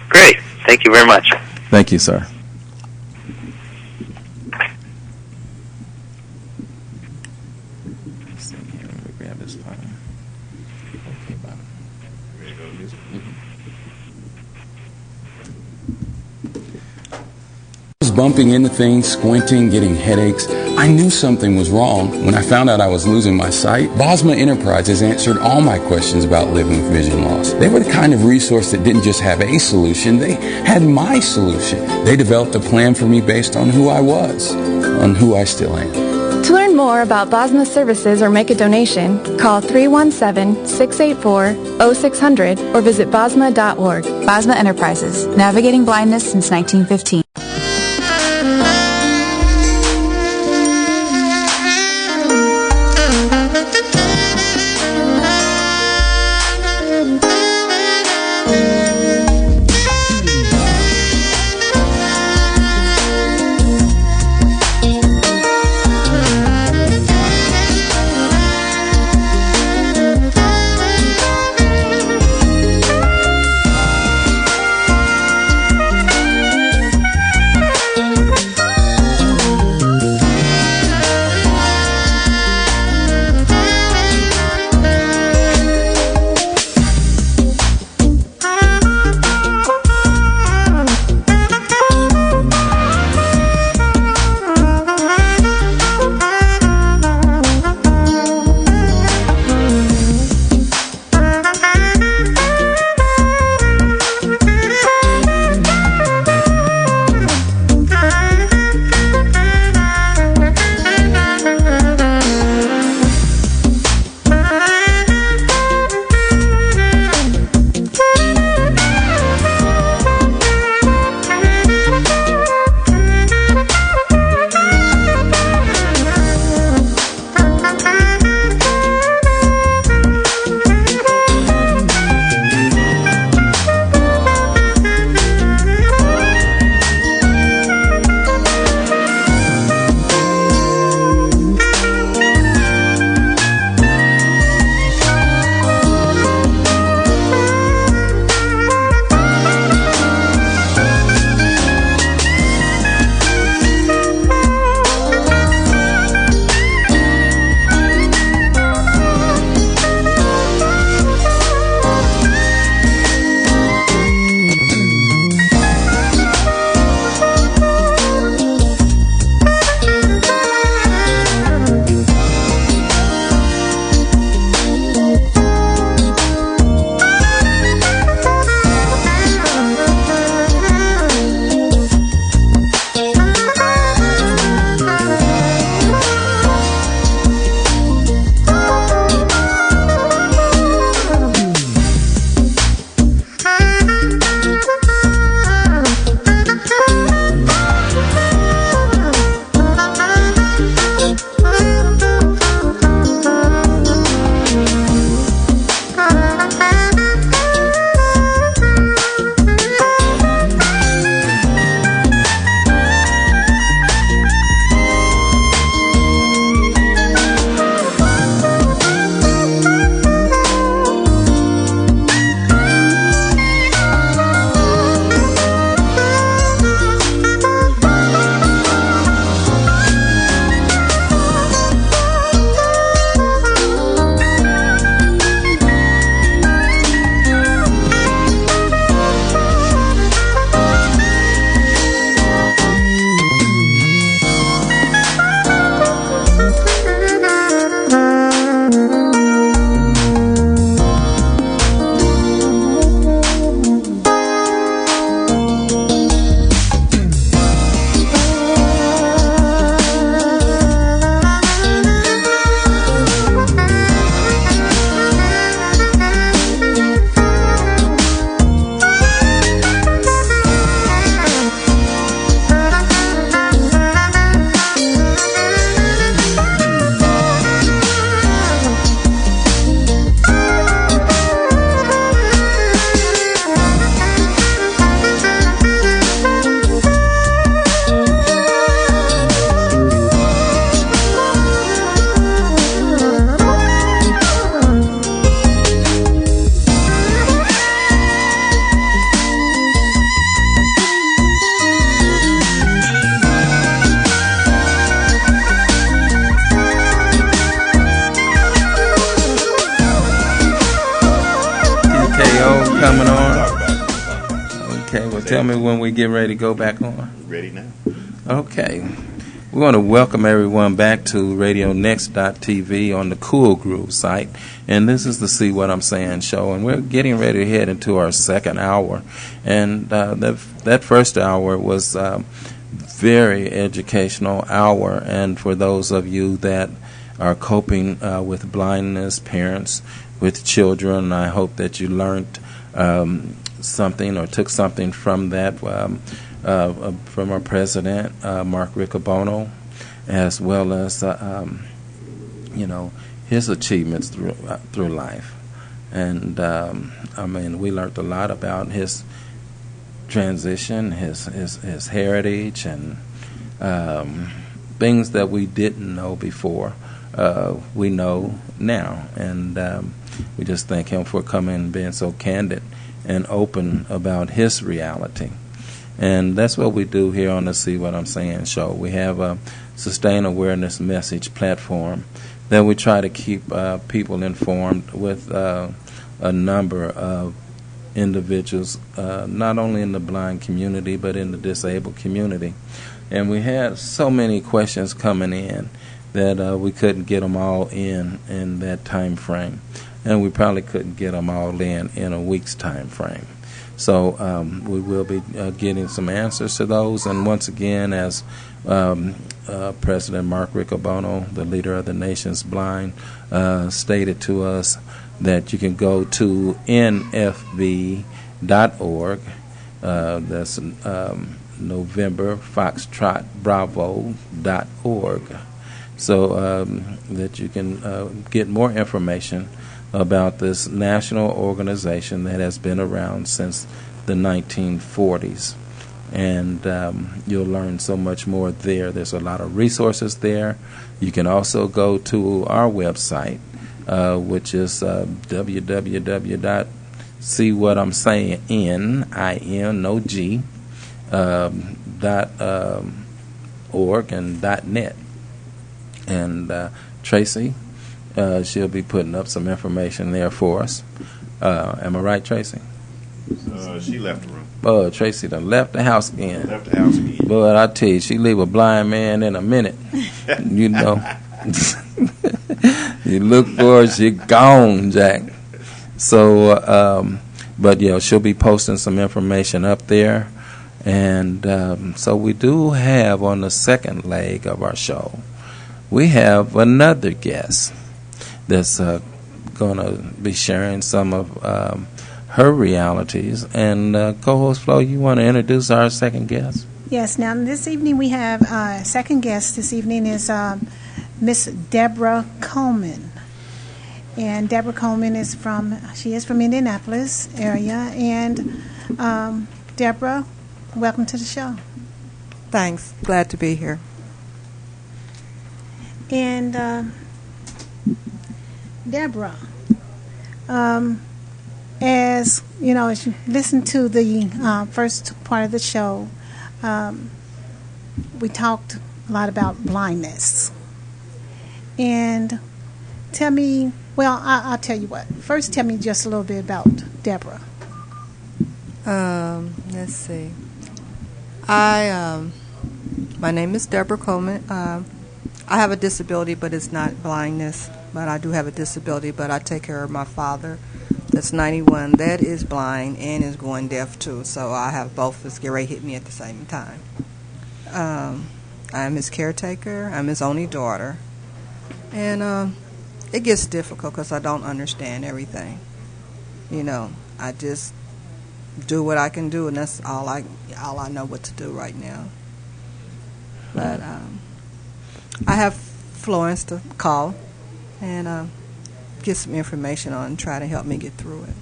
Great. Thank you very much. Thank you, sir. Grab his phone. Okay, Bob. Ready to go to music? I was bumping into things, squinting, getting headaches. I knew something was wrong when I found out I was losing my sight. Bosma Enterprises answered all my questions about living with vision loss. They were the kind of resource that didn't just have a solution, they had my solution. They developed a plan for me based on who I was, on who I still am. To learn more about Bosma services or make a donation, call 317-684-0600 or visit bosma.org. Bosma Enterprises, navigating blindness since 1915. tell me when we get ready to go back on. Ready now. Okay. We want to welcome everyone back to RadioNext.tv on the Cool Groove site. And this is the See What I'm Saying show. And we're getting ready to head into our second hour. And that first hour was very educational hour. And for those of you that are coping with blindness, parents with children, I hope that you learned something or took something from that. From our president, Mark Riccobono, as well as his achievements through life, and we learned a lot about his transition, his heritage, and things that we didn't know before. We know now, and we just thank him for coming and being so candid and open about his reality. And that's what we do here on the See What I'm Saying show. We have a Sustain Awareness message platform that we try to keep people informed with a number of individuals, not only in the blind community, but in the disabled community. And we had so many questions coming in that we couldn't get them all in that time frame. And we probably couldn't get them all in a week's time frame. So we will be getting some answers to those. And once again, as President Mark Riccobono, the leader of the nation's blind, stated to us, that you can go to nfb.org. That's November Foxtrot Bravo.org. So that you can get more information about this national organization that has been around since the 1940s. And you'll learn so much more there. There's a lot of resources there. You can also go to our website, which is www.seewhatamsayin.org and .net. And Tracy, she'll be putting up some information there for us. Am I right, Tracy? She left the room. Tracy done left the house again. Left the house again. But I tell you, she leave a blind man in a minute. You know. You look for her, she gone, Jack. So, but yeah, she'll be posting some information up there. And so we do have on the second leg of our show, we have another guest that's going to be sharing some of her realities. And co-host Flo, you want to introduce our second guest? Yes. Now, this evening we have second guest. This evening is Miss Deborah Coleman. And Deborah Coleman is from Indianapolis area. And Deborah, welcome to the show. Thanks. Glad to be here. And Deborah, as you know, as you listen to the first part of the show, we talked a lot about blindness. And tell me, well, I'll tell you what. First, tell me just a little bit about Deborah. Let's see. My name is Deborah Coleman. I have a disability, but it's not blindness. But I do have a disability, but I take care of my father that's 91, that is blind and is going deaf too. So I have both of us get ready to hit me at the same time. I'm his caretaker. I'm his only daughter. And it gets difficult because I don't understand everything. You know, I just do what I can do, and that's all I know what to do right now. But I have Florence to call and get some information on and try to help me get through it.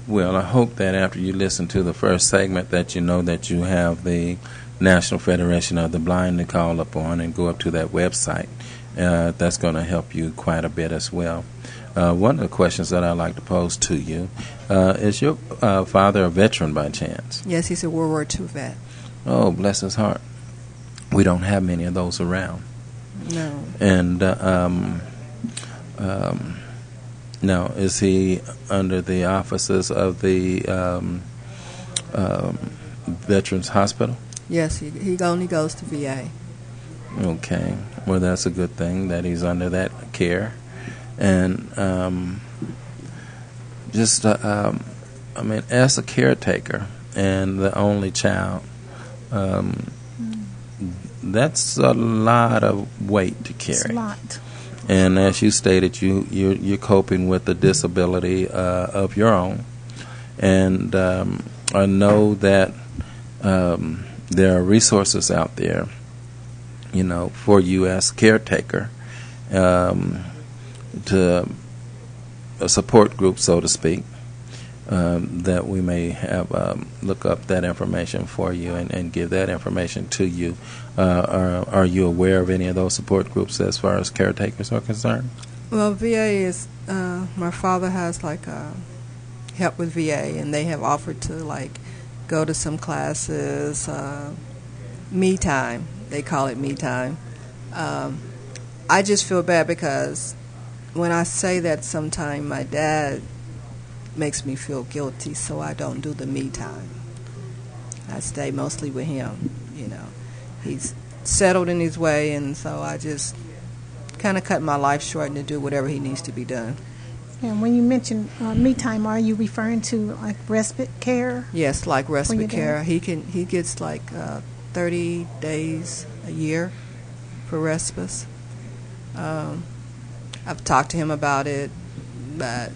Well, I hope that after you listen to the first segment that you know that you have the National Federation of the Blind to call upon and go up to that website. That's going to help you quite a bit as well. One of the questions that I'd like to pose to you, is your father a veteran by chance? Yes, he's a World War II vet. Oh, bless his heart. We don't have many of those around. No. And now, is he under the offices of the Veterans Hospital? Yes, he only goes to VA. Okay. Well, that's a good thing that he's under that care. And as a caretaker and the only child, that's a lot of weight to carry. It's a lot. And as you stated, you're coping with the disability of your own. And I know that there are resources out there, for you as caretaker, to a support group, so to speak, that we may have look up that information for you and give that information to you. Are you aware of any of those support groups as far as caretakers are concerned? Well, VA is, my father has help with VA, and they have offered to go to some classes, me time. They call it me time. I just feel bad because when I say that, sometimes my dad makes me feel guilty, so I don't do the me time. I stay mostly with him. He's settled in his way, and so I just kind of cut my life short and to do whatever he needs to be done. And when you mention me time, are you referring to respite care? Yes, like respite care. He gets 30 days a year for respite. I've talked to him about it, but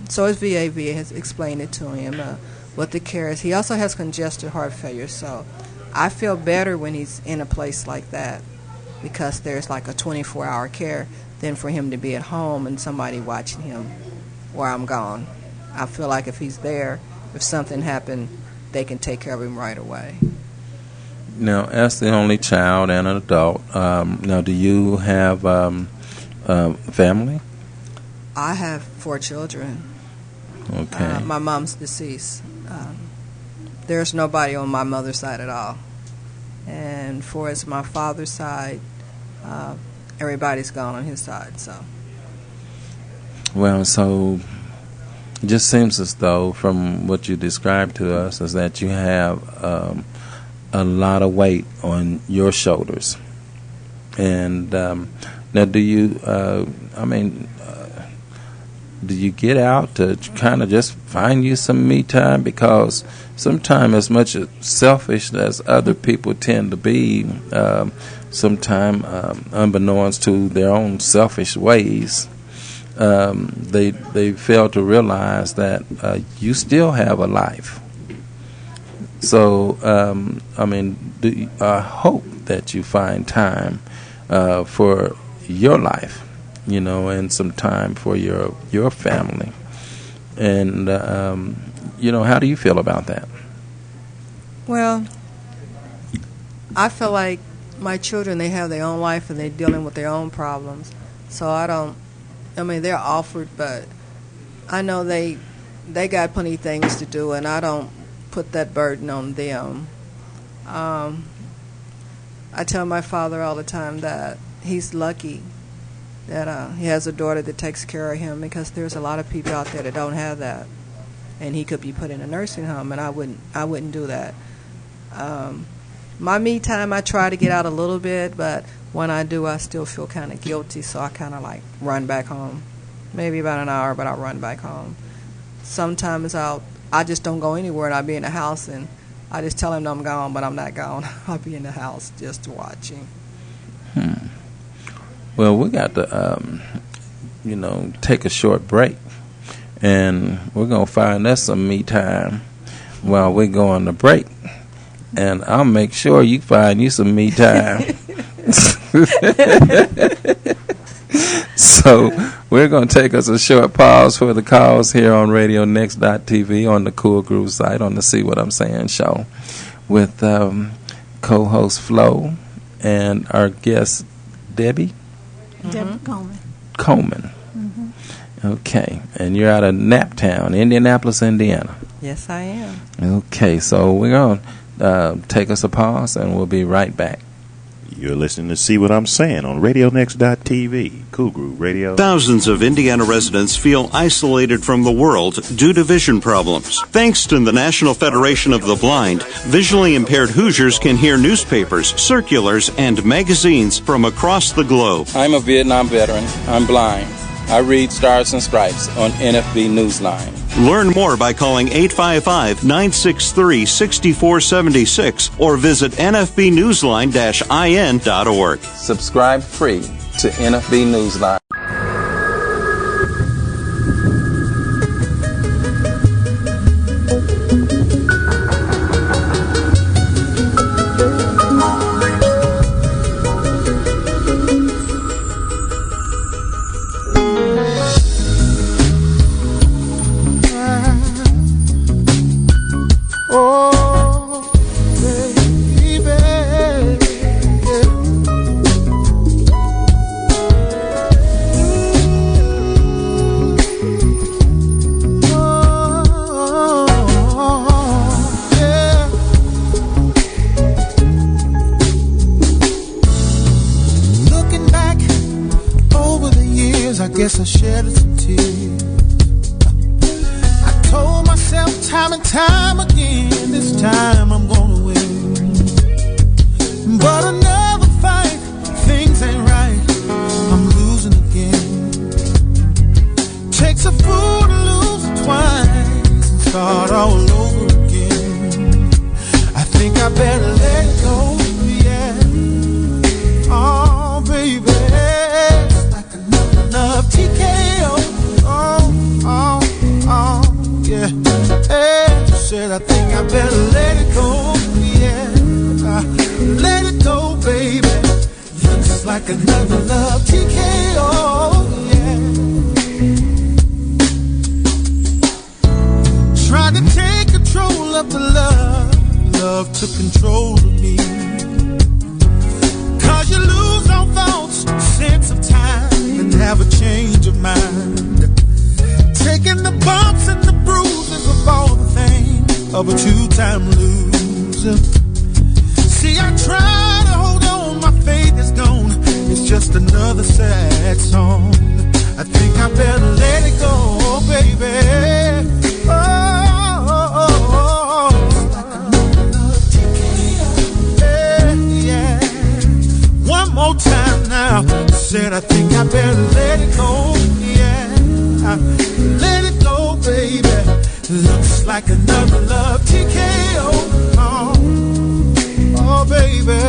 so his VA has explained it to him what the care is. He also has congestive heart failure, so I feel better when he's in a place like that because there's a 24-hour care than for him to be at home and somebody watching him while I'm gone. I feel like if he's there, if something happened, they can take care of him right away. Now, as the only child and an adult, now do you have family? I have 4 children. Okay. My mom's deceased. There's nobody on my mother's side at all. And for as my father's side, everybody's gone on his side. Well, so it just seems as though, from what you described to us, is that you have a lot of weight on your shoulders. And now, do you? Do you get out to kind of just find you some me time? Because sometimes, as much as selfish as other people tend to be, sometimes unbeknownst to their own selfish ways, they fail to realize that you still have a life. So, I hope that you find time for your life, and some time for your family. And, how do you feel about that? Well, I feel like my children, they have their own life and they're dealing with their own problems. So they're offered, but I know they got plenty of things to do, and I don't put that burden on them. I tell my father all the time that he's lucky that he has a daughter that takes care of him, because there's a lot of people out there that don't have that, and he could be put in a nursing home, and I wouldn't do that. My me time, I try to get out a little bit, but when I do, I still feel kind of guilty, so I kind of run back home. Maybe about an hour, but I'll run back home. Sometimes I just don't go anywhere, and I'll be in the house, and I just tell him I'm gone, but I'm not gone. I'll be in the house just watching. Well, we got to, take a short break, and we're going to find us some me time while we go on the break, and I'll make sure you find you some me time. So we're going to take us a short pause for the calls here on RadioNext.tv on the Cool Groove site on the See What I'm Saying show with co-host Flo and our guest Debbie Coleman. Okay, and you're out of Naptown, Indianapolis, Indiana. Yes, I am. Okay, so we're going to take us a pause, and we'll be right back. You're listening to See What I'm Saying on RadioNext.tv, Cool Groove Radio. Thousands of Indiana residents feel isolated from the world due to vision problems. Thanks to the National Federation of the Blind, visually impaired Hoosiers can hear newspapers, circulars, and magazines from across the globe. I'm a Vietnam veteran. I'm blind. I read Stars and Stripes on NFB Newsline. Learn more by calling 855-963-6476 or visit nfbnewsline-in.org. Subscribe free to NFB Newsline. Guess I shed some tears. I told myself time and time again, this time I'm gonna win. But another fight, things ain't right, I'm losing again. Takes a fool to lose twice and start all over again. I think I better let it go, yeah. Oh, baby. Love TKO, yeah. Hey, you said I think I better let it go, yeah. Let it go, baby. Looks like another love TKO, yeah. Tried to take control of the love took control of me. 'Cause you lose all thoughts, sense of time, and have a change of mind. Taking the bumps and the bruises of all the things of a two-time loser. See, I try to hold on, my faith is gone. It's just another sad song. I think I better let it go, baby. One more time now. Said I think I better let it go, yeah. Let it go, baby. Looks like another love TKO. Oh, baby.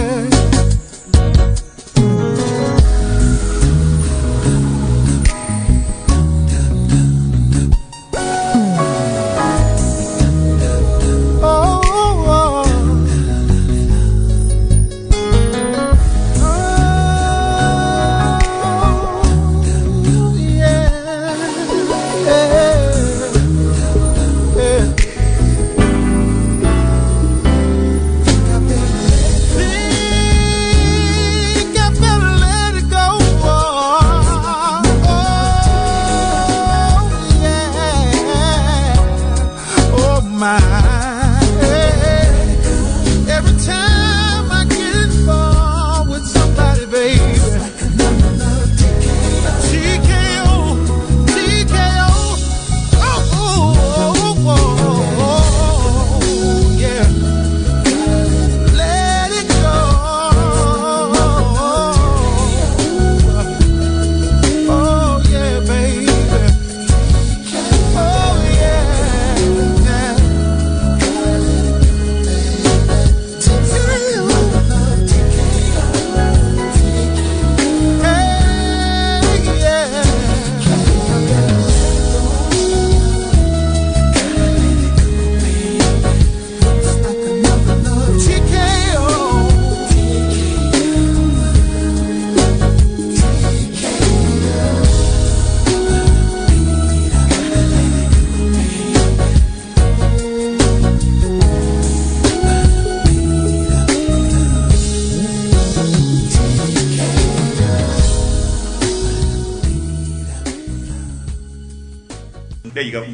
There you go.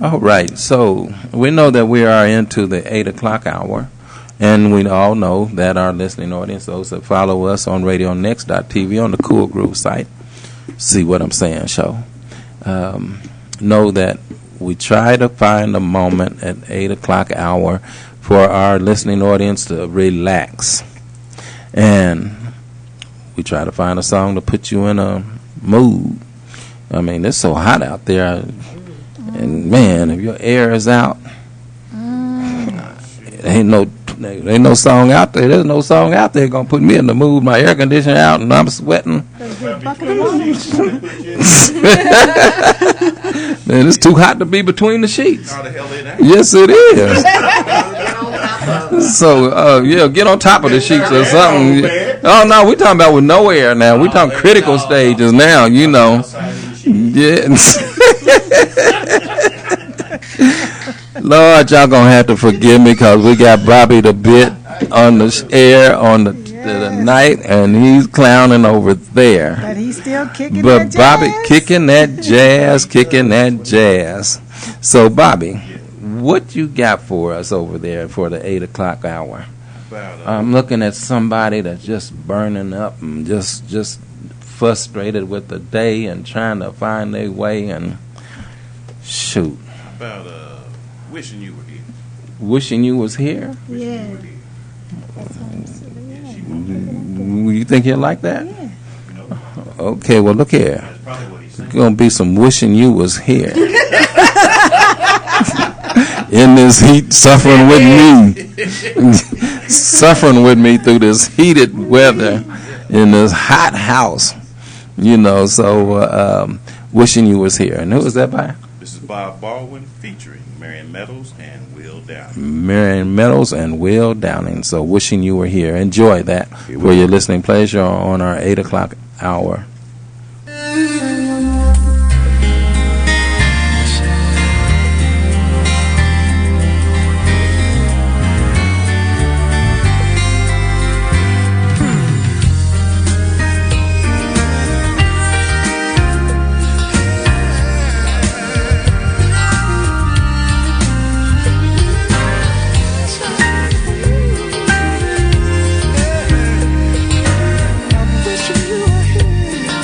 All right, so we know that we are into the 8 o'clock hour, And we all know that our listening audience, those that follow us on RadioNext.tv on the Cool Groove site, see what I'm saying, show. Know that we try to find a moment at 8 o'clock hour for our listening audience to relax. And we try to find a song to put you in a mood. I mean, it's so hot out there. And, man, if your air is out, ain't no song out there. There's no song out there going to put me in the mood. My air conditioner out and I'm sweating. Man, it's too hot to be between the sheets. Yes, it is. So, get on top of the sheets or something. Oh, no, we're talking about with no air now. We're talking critical stages now, you know. Yeah. Lord, y'all going to have to forgive me because we got Bobby the Bit on the air on the night, and he's clowning over there. But he's still kicking but that Bobby jazz. kicking that jazz. So, Bobby, what you got for us over there for the 8 o'clock hour? I'm looking at somebody that's just burning up and just frustrated with the day and trying to find their way and shoot. About wishing you were here. Wishing you was here? Yeah. You think he'll like that? Yeah. Okay, well, look here. There's going to be some wishing you was here. In this heat, suffering with me through this heated weather in this hot house. You know, so wishing you was here. And who was that by? This is Bob Baldwin featuring Marion Meadows and Will Downing. Marion Meadows and Will Downing. So wishing you were here. Enjoy that for your listening pleasure on our 8 o'clock hour. Wishing you were here.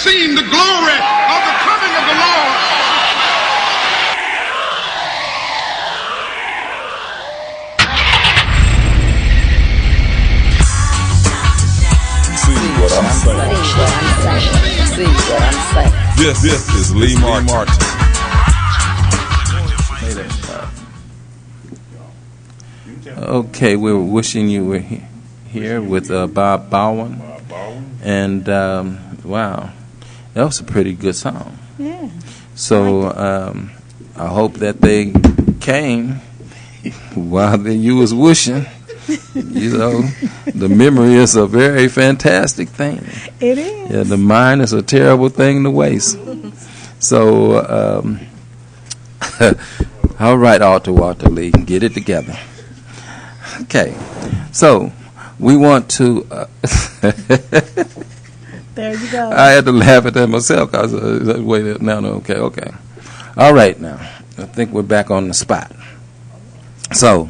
seen the glory of the coming of the Lord. See what I'm saying. See what I'm saying. This is Lee Martin. Okay, we're wishing you were here with Bob Bowen. And, wow, that was a pretty good song. Yeah. So I hope that they came while you was wishing. You know, the memory is a very fantastic thing. It is. Yeah, the mind is a terrible thing to waste. So, all right, Walter Lee, get it together. Okay, so we want to. There you go. I had to laugh at that myself. I was wait, no, okay. All right, now I think we're back on the spot. So,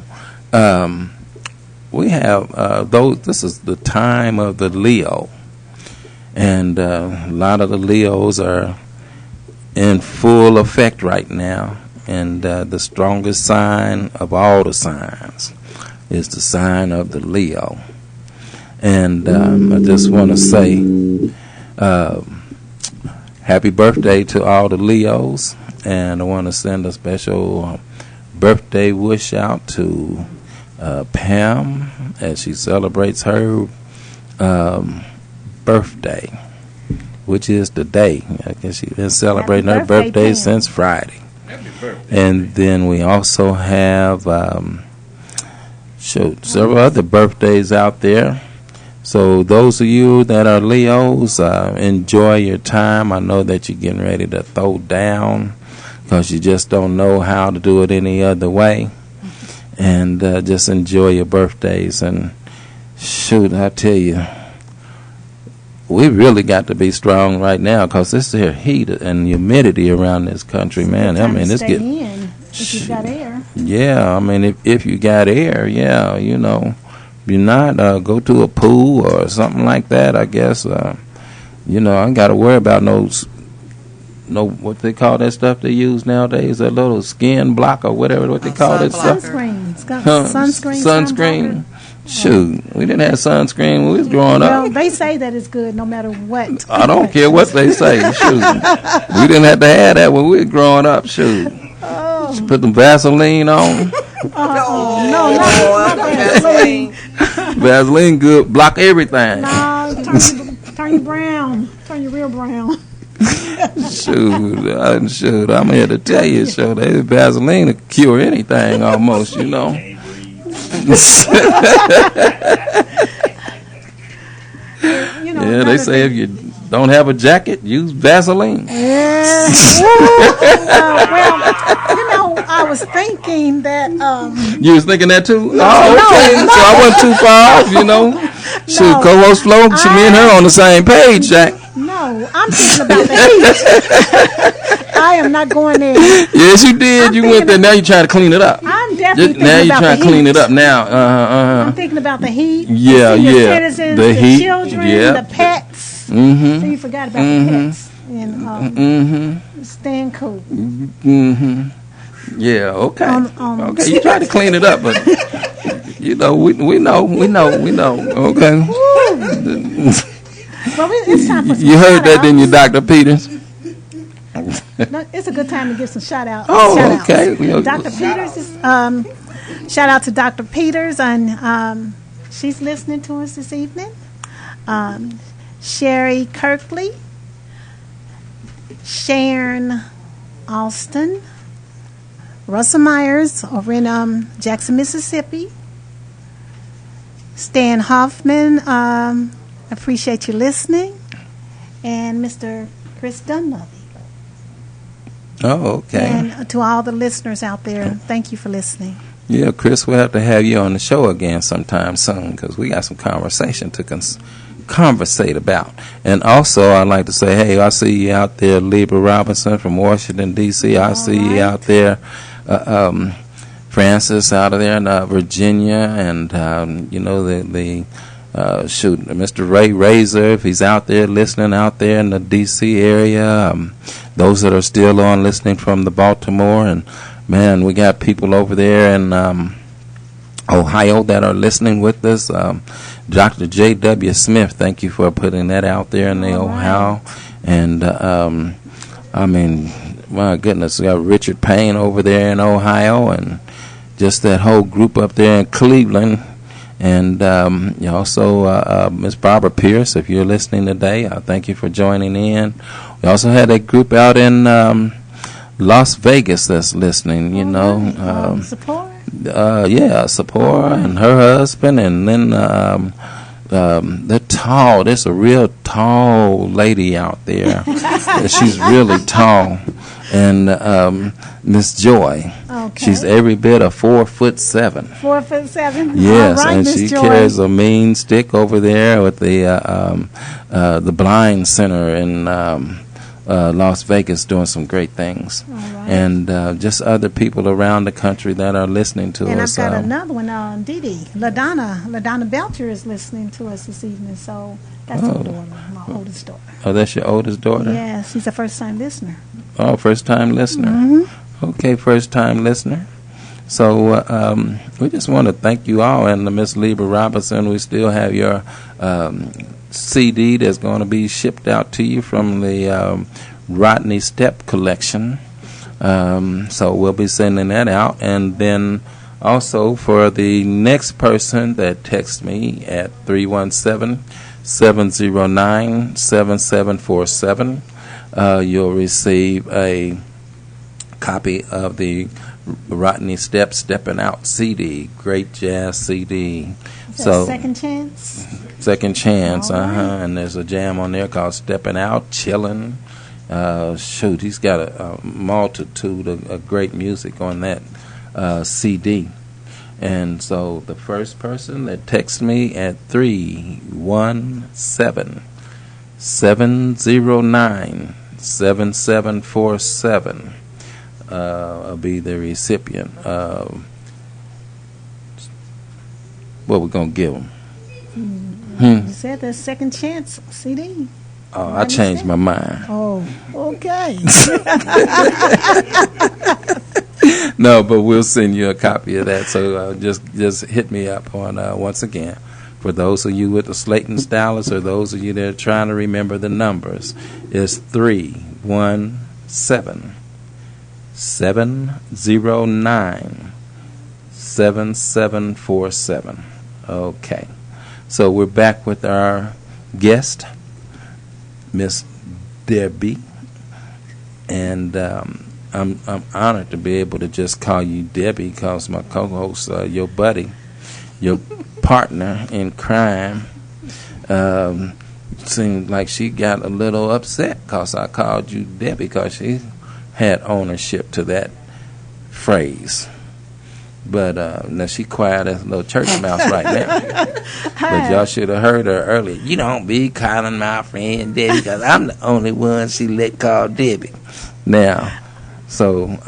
we have those. This is the time of the Leo, and a lot of the Leos are in full effect right now. And the strongest sign of all the signs is the sign of the Leo. And I just want to say happy birthday to all the Leos. And I want to send a special birthday wish out to Pam as she celebrates her birthday, which is today. I guess she's been celebrating her birthday Pam. Since Friday. And then we also have several other birthdays out there. So those of you that are Leos, enjoy your time. I know that you're getting ready to throw down because you just don't know how to do it any other way. And just enjoy your birthdays. And shoot, I tell you, we really got to be strong right now because this here heat and humidity around this country, man. I mean, it's getting. If you've got air. Yeah, I mean, if you got air, yeah, you know, if you're not, go to a pool or something like that. I guess, you know, I ain't got to worry about what they call that stuff they use nowadays, that little skin block or whatever what they call that stuff. Sunscreen. Shoot, we didn't have sunscreen when we was growing up. Well, they say that it's good no matter what. I don't care what they say. Shoot, we didn't have to have that when we were growing up. Shoot, just put some Vaseline on. No, not Vaseline. Vaseline good, block everything. No, turn you brown, turn you real brown. Shoot, I'm here to tell you, shoot, Vaseline to cure anything almost, you know. Yeah, they say if you don't have a jacket, use Vaseline. Yeah. Well, you know, I was thinking that. You was thinking that too? No, okay. No. So I wasn't too far off, you know. Shoot, co-host Flo, me and her on the same page, Jack. No, I'm thinking about the heat. I am not going there. Yes, you did. You went there. Now you're trying to clean it up. I'm definitely now thinking you're about trying the to clean heat. it up now. I'm thinking about the heat. Yeah, the The citizens, the heat. children, Yep. the pets. Mm-hmm. So you forgot about the pets and staying cool. Mm-hmm. Yeah. Okay. Okay. You try to clean it up, but you know we know. Okay. Well, it's time for some You heard that, shout-outs. didn't you, Dr. Peters? No, it's a good time to give some shout-outs. Oh, Shout-outs. okay. Dr. Peters is, shout out to Dr. Peters, and she's listening to us this evening. Sherry Kirkley, Sharon Alston, Russell Myers over in Jackson, Mississippi, Stan Hoffman, appreciate you listening, and Mr. Chris Dunleavy. Oh, okay. And to all the listeners out there, thank you for listening. Yeah, Chris, we'll have to have you on the show again sometime soon because we got some conversation to conversate about. And also, I'd like to say, hey, I see you out there, Libra Robinson from Washington, D.C. I see you out there, Francis out of there in Virginia, and, you know, the Mr. Ray Razor, if he's out there listening out there in the D.C. area, those that are still on listening from the Baltimore, and man, we got people over there in Ohio that are listening with us. Dr. J.W. Smith, thank you for putting that out there in the Ohio. And I mean, my goodness, we got Richard Payne over there in Ohio, and just that whole group up there in Cleveland. And also Miss Barbara Pierce, if you're listening today, thank you for joining in. We also had a group out in Las Vegas that's listening, Support? Sephora and her husband, and then there's a real tall lady out there. She's really tall, and Miss Joy. Okay. She's every bit of 4'7". 4'7". Yes, all right, and Miss she Joy. carries a mean stick over there with the Blind Center in Las Vegas, doing some great things. All right. And just other people around the country that are listening to And us. I've got another one, Dee. LaDonna Belcher is listening to us this evening, so that's my daughter, my oldest daughter. Oh, that's your oldest daughter? Yes, she's a first-time listener. Oh, first-time listener. Mm-hmm. Okay, first-time listener. So we just want to thank you all, and Miss Lieber Robinson, we still have your CD that's going to be shipped out to you from the Rodney Stepp collection. So we'll be sending that out. And then also for the next person that texts me at 317-709-7747, you'll receive a copy of the Rodney Stepp Steppin' Out CD, great jazz CD. So Second Chance? Second Chance, All right. And there's a jam on there called Steppin' Out, Chillin'. He's got a multitude of great music on that CD. And so the first person that texts me at 317-709-7747 will be the recipient of what we're going to give them. You said the Second Chance CD. Oh, I changed my mind. Oh, okay. No, but we'll send you a copy of that. So just hit me up on once again. For those of you with the Slayton stylus, or those of you that are trying to remember the numbers, it's 317-709-7747. Okay. So we're back with our guest, Miss Debbie, and I'm honored to be able to just call you Debbie, because my co-host, your buddy, your partner in crime, seemed like she got a little upset because I called you Debbie, because she had ownership to that phrase. But now she quiet as a little church mouse right now. But y'all should have heard her earlier. You don't be calling my friend Debbie, because I'm the only one she let call Debbie. Now, so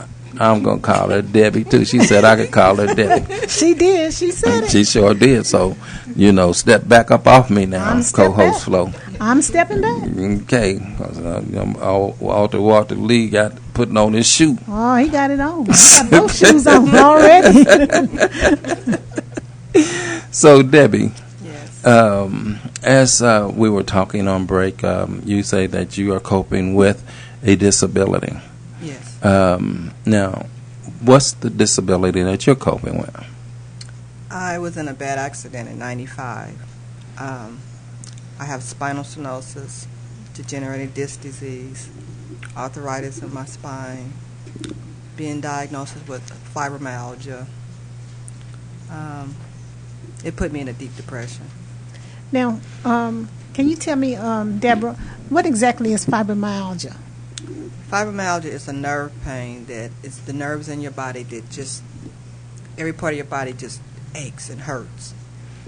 I'm going to call her Debbie, too. She said I could call her Debbie. She did. She said it. She sure did. So, step back up off me now, co-host Flo. I'm stepping back. Okay. Because Walter Lee got putting on his shoe. Oh, he got it on. He got both shoes on already. So, Debbie. Yes. As we were talking on break, you say that you are coping with a disability. Yes. Now, what's the disability that you're coping with? I was in a bad accident in '95. I have spinal stenosis, degenerative disc disease, arthritis in my spine, being diagnosed with fibromyalgia. It put me in a deep depression. Now, can you tell me, Deborah, what exactly is fibromyalgia? Fibromyalgia is a nerve pain that it's the nerves in your body that just, every part of your body just aches and hurts.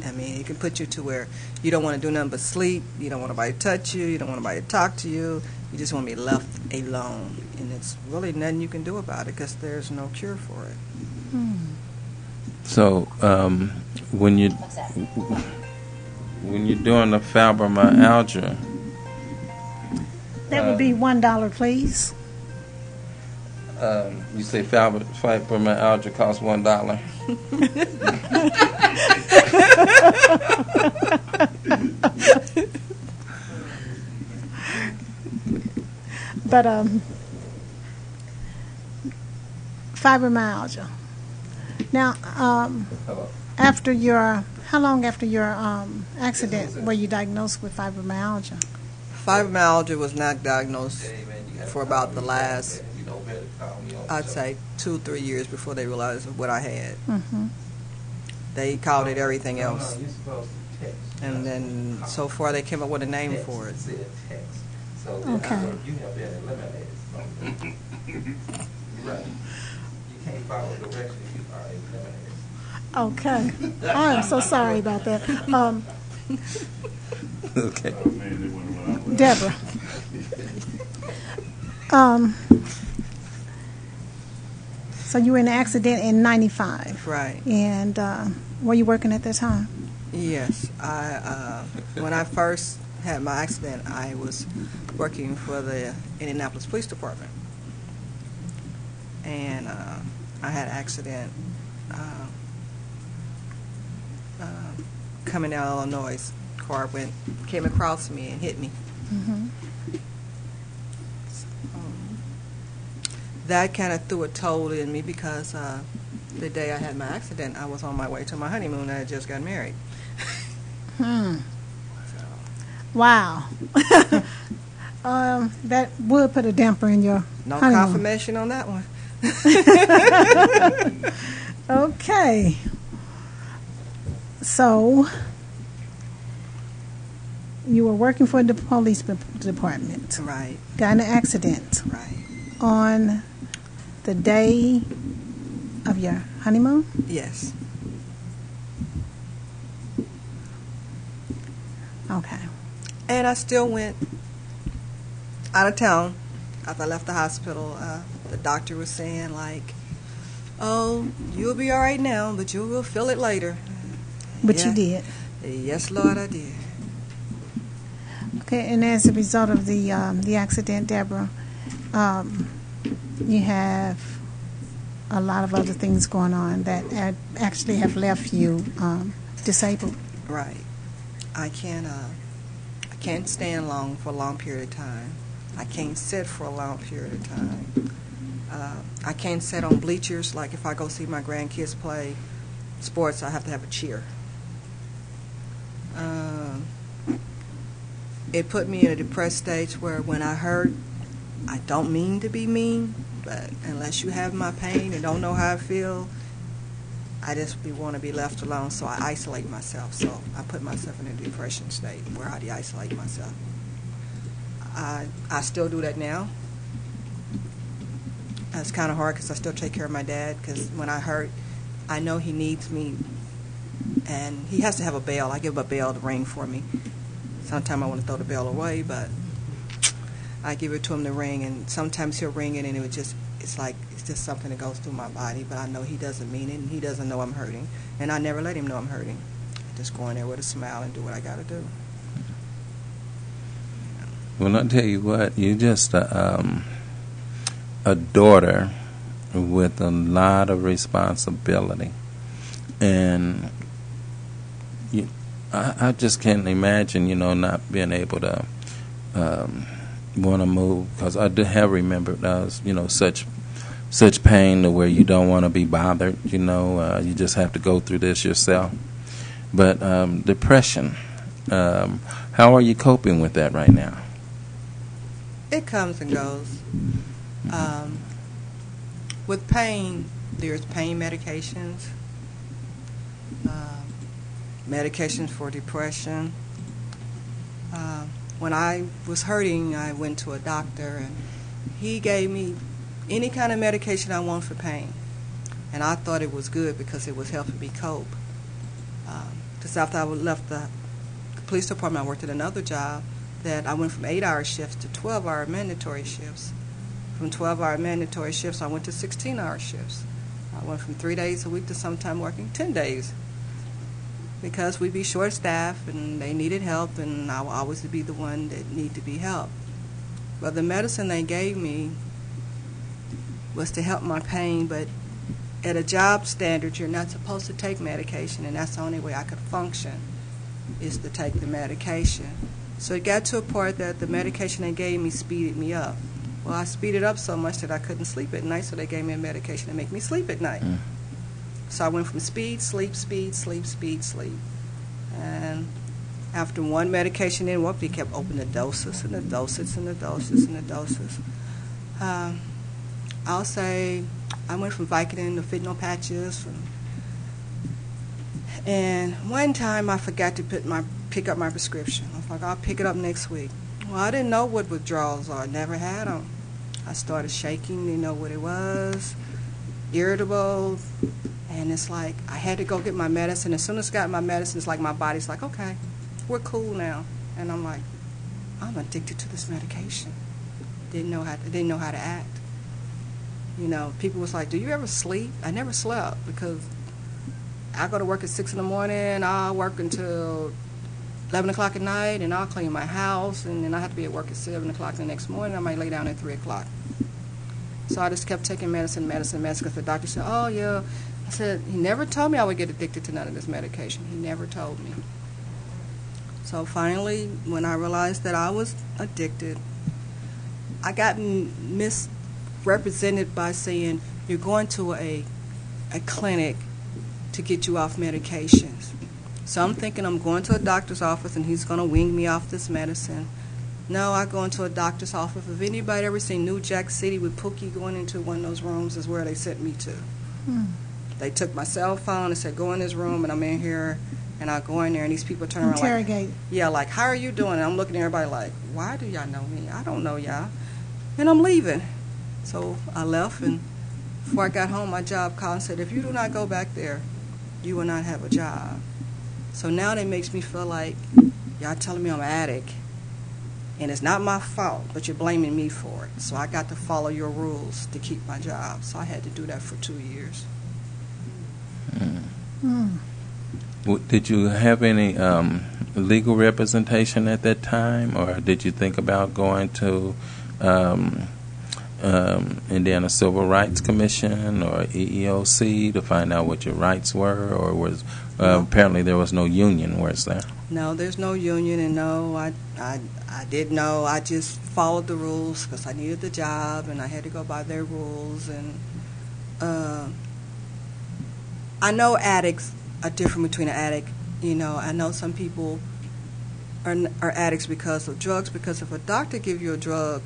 I mean, it can put you to where you don't want to do nothing but sleep, you don't want nobody to touch you, you don't want nobody to talk to you, you just want to be left alone. And it's really nothing you can do about it because there's no cure for it. So, when you... when you're doing the fibromyalgia, That would be $1, please. you say fibromyalgia costs $1. But fibromyalgia. Now, how long after your accident were you diagnosed with fibromyalgia? Fibromyalgia was not diagnosed for about the last, I'd say, 2-3 years before they realized what I had. Mm-hmm. They called it everything else. And then so far they came up with a name for it. Okay. Okay. I am so sorry about that. Okay. Deborah. So you were in an accident in 95. Right. And were you working at that time? Yes. When I first had my accident, I was working for the Indianapolis Police Department. And I had an accident coming down Illinois. Car came across me and hit me. Mm-hmm. That kind of threw a toll in me because the day I had my accident, I was on my way to my honeymoon. I had just got married. Wow. That would put a damper in your No honeymoon. confirmation on that one. Okay. So you were working for the police department. Right. Got in an accident. Right. On the day of your honeymoon? Yes. Okay. And I still went out of town after I left the hospital. The doctor was saying, like, oh, you'll be all right now, but you will feel it later. But you did. Yes, Lord, I did. Okay, and as a result of the accident, Deborah, you have a lot of other things going on that actually have left you disabled. Right. I can't stand long for a long period of time. I can't sit for a long period of time. I can't sit on bleachers. Like if I go see my grandkids play sports, I have to have a chair. It put me in a depressed stage where when I hurt, I don't mean to be mean, but unless you have my pain and don't know how I feel, I just want to be left alone, so I isolate myself. So I put myself in a depression state where I isolate myself. I still do that now. It's kind of hard because I still take care of my dad, because when I hurt, I know he needs me, and he has to have a bell. I give him a bell to ring for me. Sometimes I want to throw the bell away, but I give it to him to ring, and sometimes he'll ring it, and it's just something that goes through my body, but I know he doesn't mean it, and he doesn't know I'm hurting, and I never let him know I'm hurting. I just go in there with a smile and do what I got to do. Well, I'll tell you what, you're just a daughter with a lot of responsibility, and I just can't imagine, not being able to want to move, because I have remembered, such pain to where you don't want to be bothered. You just have to go through this yourself. But depression, how are you coping with that right now? It comes and goes. With pain, there's pain medications, medications for depression. When I was hurting, I went to a doctor, and he gave me any kind of medication I want for pain. And I thought it was good because it was helping me cope. Because after I left the police department, I worked at another job that I went from 8-hour shifts to 12-hour mandatory shifts. From 12-hour mandatory shifts, I went to 16-hour shifts. I went from 3 days a week to sometime working 10 days. because we'd be short-staffed and they needed help, and I would always be the one that needed to be helped. But the medicine they gave me was to help my pain, but at a job standard, you're not supposed to take medication, and that's the only way I could function, is to take the medication. So it got to a point that the medication they gave me speeded me up. Well, I speeded up so much that I couldn't sleep at night, so they gave me a medication to make me sleep at night. So I went from speed, sleep, speed, sleep, speed, sleep. And after one medication didn't work, they kept opening the doses and the doses and the doses and the doses. I'll say I went from Vicodin to fentanyl patches. And one time I forgot to pick up my prescription. I was like, I'll pick it up next week. Well, I didn't know what withdrawals are. I never had them. I started shaking, didn't know what it was, irritable. And it's like I had to go get my medicine. As soon as I got my medicine, it's like my body's like, okay, we're cool now. And I'm like, I'm addicted to this medication. Didn't know how to act. You know, people was like, do you ever sleep? I never slept because I go to work at 6 in the morning. I'll work until 11 o'clock at night, and I'll clean my house, and then I have to be at work at 7 o'clock the next morning. I might lay down at 3 o'clock. So I just kept taking medicine, because the doctor said, oh, yeah. I said, he never told me I would get addicted to none of this medication. He never told me. So finally, when I realized that I was addicted, I got misrepresented by saying, you're going to a clinic to get you off medications. So I'm thinking I'm going to a doctor's office and he's going to wing me off this medicine. No, I go into a doctor's office. If anybody ever seen New Jack City with Pookie going into one of those rooms, is where they sent me to. They took my cell phone and said, go in this room, and I'm in here, and I go in there, and these people turn around Interrogate. like, yeah, like, how are you doing? And I'm looking at everybody like, why do y'all know me? I don't know y'all. And I'm leaving. So I left, and before I got home, my job called and said, if you do not go back there, you will not have a job. So now that makes me feel like y'all telling me I'm an addict, and it's not my fault, but you're blaming me for it. So I got to follow your rules to keep my job. So I had to do that for 2 years. Did you have any legal representation at that time, or did you think about going to Indiana Civil Rights Commission or EEOC to find out what your rights were, or was apparently there was no union, was there? No, there's no union, and no, I didn't know. I just followed the rules because I needed the job, and I had to go by their rules. And I know addicts are different between an addict. You know, I know some people are addicts because of drugs, because if a doctor gives you a drug,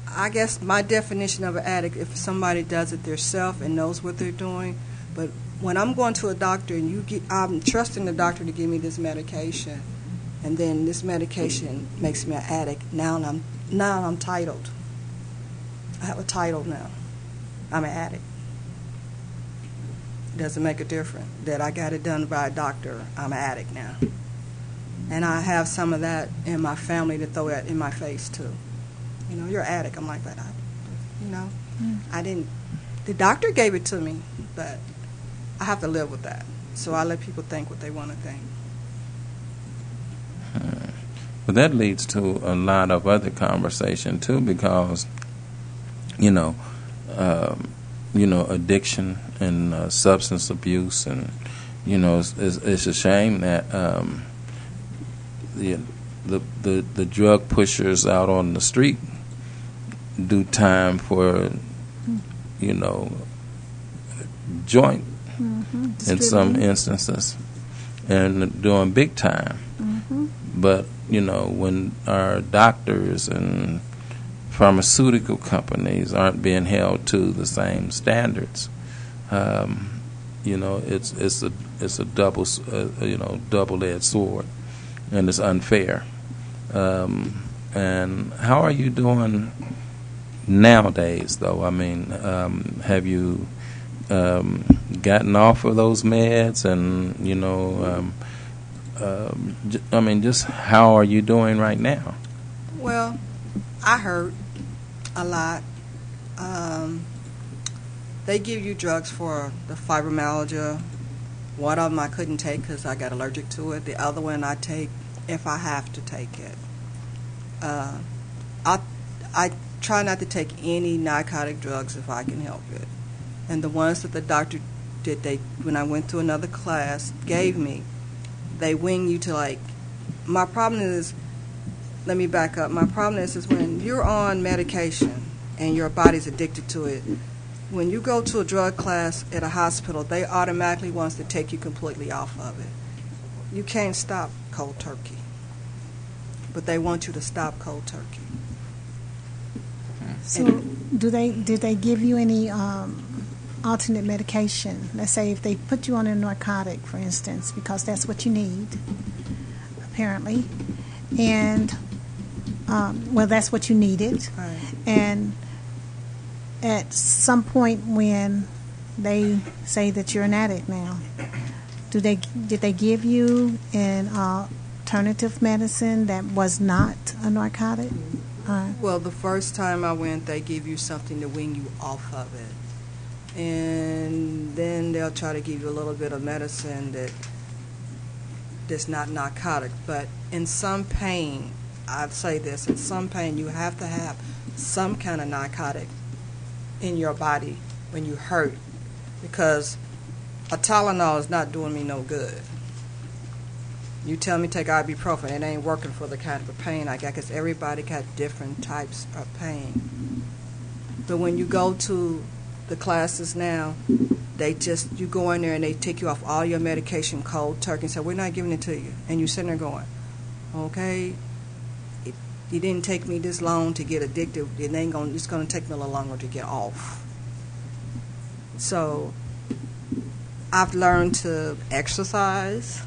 I guess my definition of an addict, if somebody does it themselves and knows what they're doing. But when I'm going to a doctor and I'm trusting the doctor to give me this medication, and then this medication makes me an addict, now I'm titled. I have a title now. I'm an addict. Doesn't make a difference that I got it done by a doctor. I'm an addict now. And I have some of that in my family to throw it in my face too. You know, you're an addict. I'm like, but I didn't. The doctor gave it to me, but I have to live with that. So I let people think what they want to think. But that leads to a lot of other conversation too, because addiction and substance abuse, and it's a shame that the drug pushers out on the street do time for joint in some instances, and doing big time. But when our doctors and pharmaceutical companies aren't being held to the same standards, it's a double-edged sword, and it's unfair. And how are you doing nowadays, though? I mean, have you gotten off of those meds, and just how are you doing right now? Well, I hurt a lot. They give you drugs for the fibromyalgia, One of them I couldn't take because I got allergic to it. The other one I take if I have to take it. I try not to take any narcotic drugs if I can help it. And the ones that the doctor when I went to another class, gave me, they wing you to like, my problem is, let me back up. My problem is when you're on medication and your body's addicted to it, when you go to a drug class at a hospital, they automatically wants to take you completely off of it. You can't stop cold turkey, but they want you to stop cold turkey. So, did they give you any alternate medication? Let's say if they put you on a narcotic, for instance, because that's what you need, apparently, and well, that's what you needed, Right. and at some point when they say that you're an addict now, did they give you an alternative medicine that was not a narcotic? Well, the first time I went, they give you something to wean you off of it. And then they'll try to give you a little bit of medicine that's not narcotic. But in some pain, I'd say this, in some pain you have to have some kind of narcotic in your body when you hurt, because a Tylenol is not doing me no good. You tell me take ibuprofen, it ain't working for the kind of pain I got, because everybody got different types of pain. But when you go to the classes now, you go in there and they take you off all your medication cold turkey and say, we're not giving it to you. And you're sitting there going, okay, you didn't take me this long to get addicted, it's going to take me a little longer to get off. So I've learned to exercise.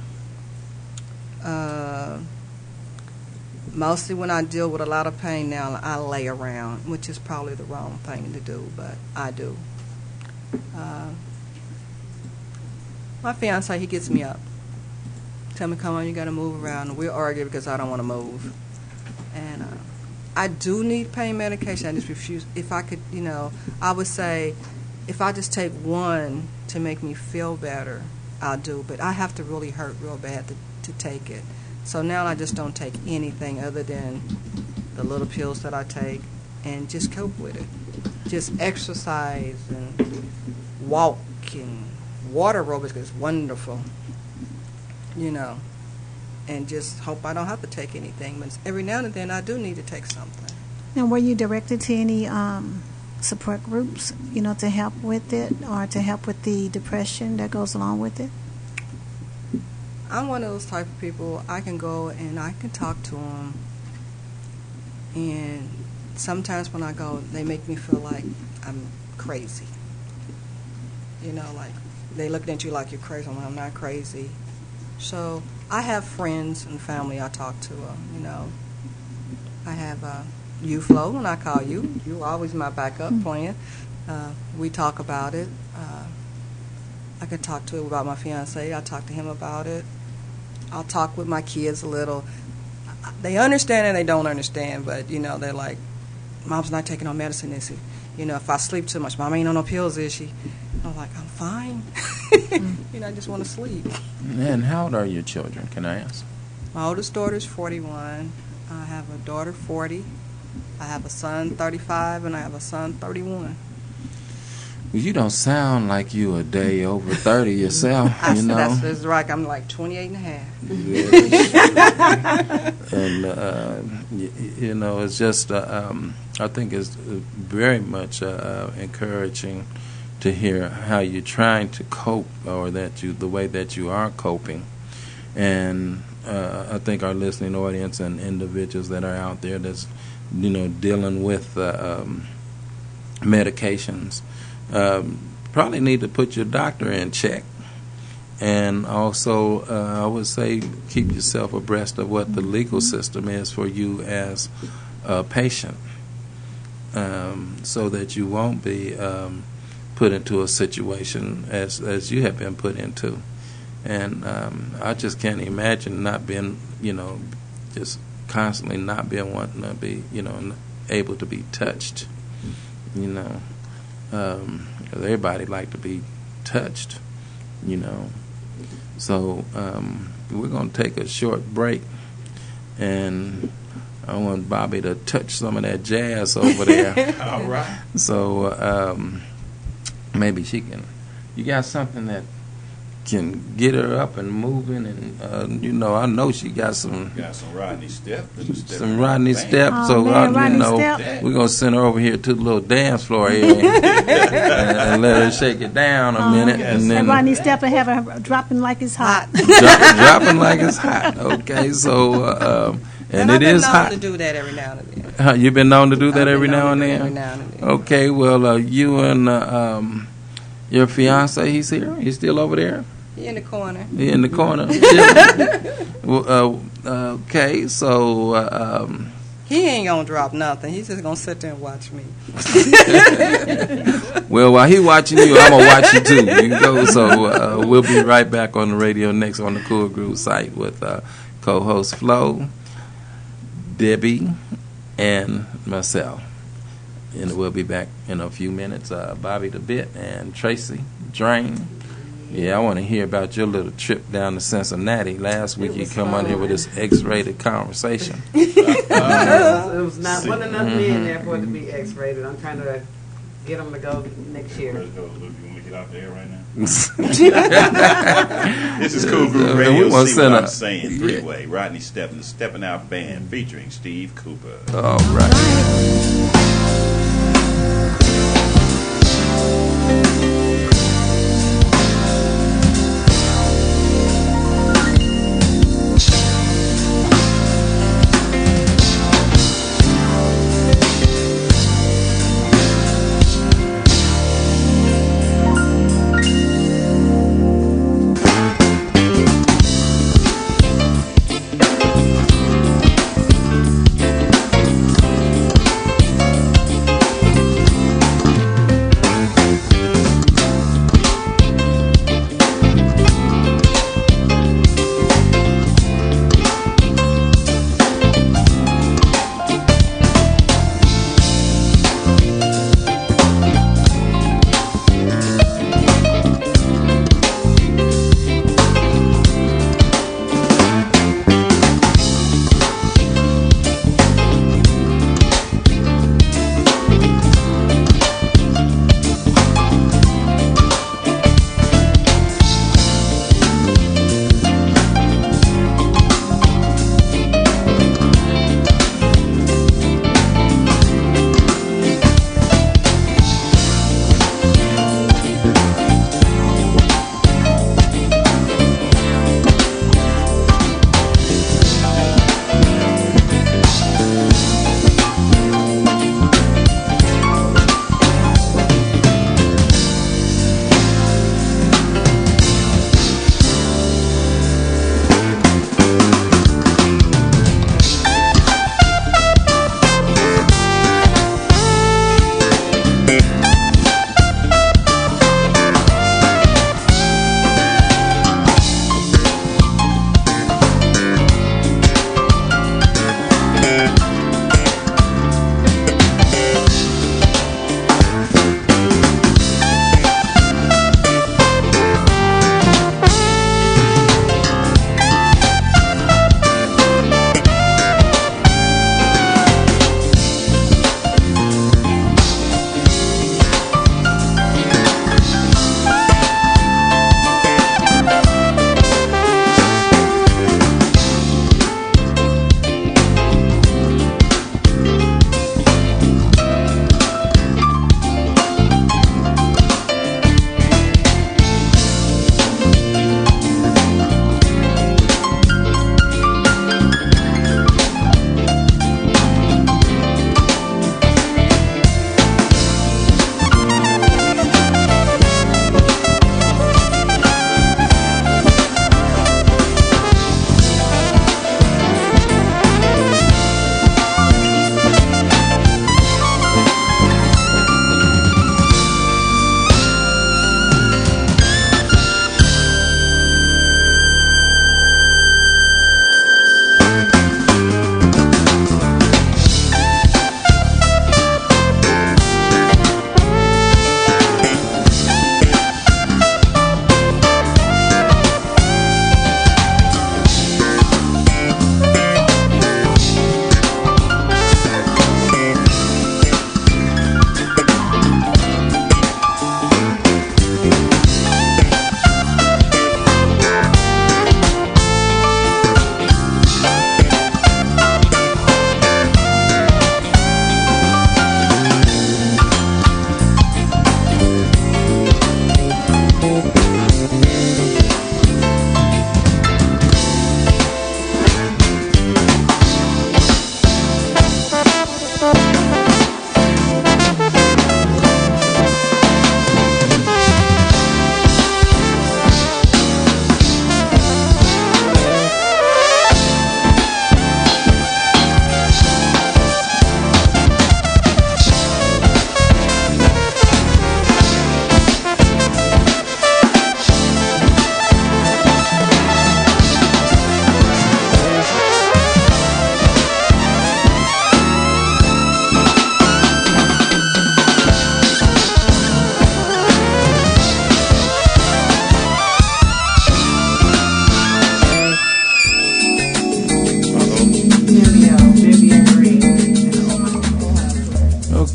Mostly when I deal with a lot of pain now, I lay around, which is probably the wrong thing to do, but I do. My fiance, he gets me up. Tell me, come on, you got to move around. And we'll argue because I don't want to move. And I do need pain medication. I just refuse. If I could, I would say if I just take one to make me feel better, I'll do. But I have to really hurt real bad to take it. So now I just don't take anything other than the little pills that I take and just cope with it. Just exercise and walk and water aerobics is wonderful, and just hope I don't have to take anything. But every now and then I do need to take something. Now, were you directed to any support groups, to help with it or to help with the depression that goes along with it? I'm one of those type of people. I can go and I can talk to them, and sometimes when I go, they make me feel like I'm crazy. Like they look at you like you're crazy. I'm not crazy. So I have friends and family I talk to. I have you, Flo, when I call you. You're always my backup plan. We talk about it. I can talk to him about my fiance. I talk to him about it. I'll talk with my kids a little. They understand and they don't understand, but they're like, Mom's not taking no medicine, is she? If I sleep too much, Mom ain't on no pills, is she? I'm like, I'm fine. I just want to sleep. And how old are your children, can I ask? My oldest daughter's 41. I have a daughter 40. I have a son 35, and I have a son 31. You don't sound like you a day over 30 yourself, That's right. I'm like 28 and a half. And, it's just, I think it's very much encouraging to hear how you're trying to cope, or the way that you are coping. And I think our listening audience and individuals that are out there that's, dealing with medications, probably need to put your doctor in check. And also, I would say keep yourself abreast of what the legal system is for you as a patient, so that you won't be put into a situation as you have been put into. And I just can't imagine not being, just constantly not being wanting to be, able to be touched. Everybody like to be touched, So we're going to take a short break, and I want Bobby to touch some of that jazz over there. All right. So maybe she can. You got something that can get her up and moving, and I know she got some. Got some Rodney Step. Some Rodney Step. Oh, So man, Rodney Step. we're gonna send her over here to the little dance floor here and let her shake it down a minute, and then And Rodney Step and have her dropping like it's hot. dropping like it's hot. Okay, so and it is hot. I've been known to do that every now and then. You've been known to do that every now and then. Every now and then. Okay, well, you and your fiance, he's here. He's still over there. He in the corner. He in the corner. Well, okay, so He ain't gonna drop nothing. He's just gonna sit there and watch me. well, while he watching you, I'm gonna watch you too. You go. So we'll be right back on the radio next on the Cool Groove site with co-host Flo, Debbie, and myself. And we'll be back in a few minutes. Bobby the Bit and Tracy Drain. Yeah, I want to hear about your little trip down to Cincinnati. Last week you come on here with this X-rated conversation. It was not wasn't enough men there for it to be X-rated. I'm trying to get them to go next year. You want to get out there right now? This is Cool Groove Radio. We See what I'm saying. Three-way. Rodney Step and the Steppin' Out Band featuring Steve Cooper. All right.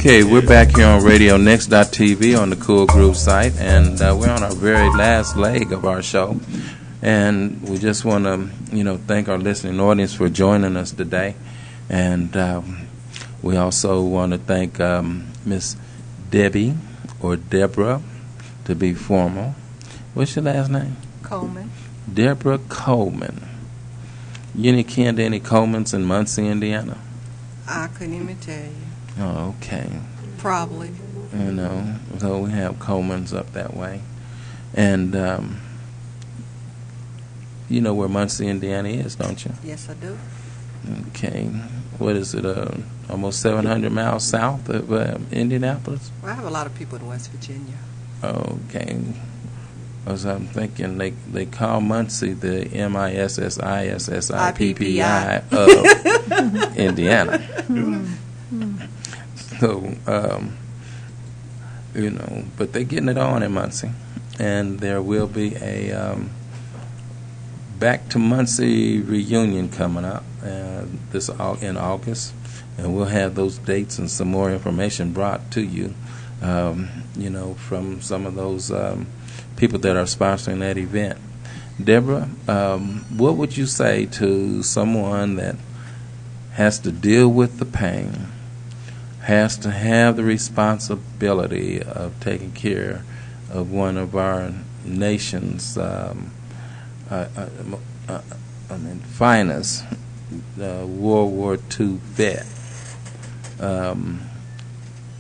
Okay, we're back here on RadioNext.tv on the Cool Groove site, and we're on our very last leg of our show. And we just want to, thank our listening audience for joining us today. And we also want to thank Miss Debbie, or Deborah, to be formal. What's your last name? Coleman. Deborah Coleman. You any kin to any Colemans in Muncie, Indiana? I couldn't even tell you. Oh, okay. Probably. So we have Colemans up that way. And you know where Muncie, Indiana is, don't you? Yes, I do. Okay. What is it, almost 700 miles south of Indianapolis? Well, I have a lot of people in West Virginia. Okay. As I'm thinking, they call Muncie the MISSISSIPPI of Indiana. So, but they're getting it on in Muncie. And there will be a Back to Muncie reunion coming up in August. And we'll have those dates and some more information brought to you, from some of those people that are sponsoring that event. Deborah, what would you say to someone that has to deal with the pain, has to have the responsibility of taking care of one of our nation's finest World War II vet,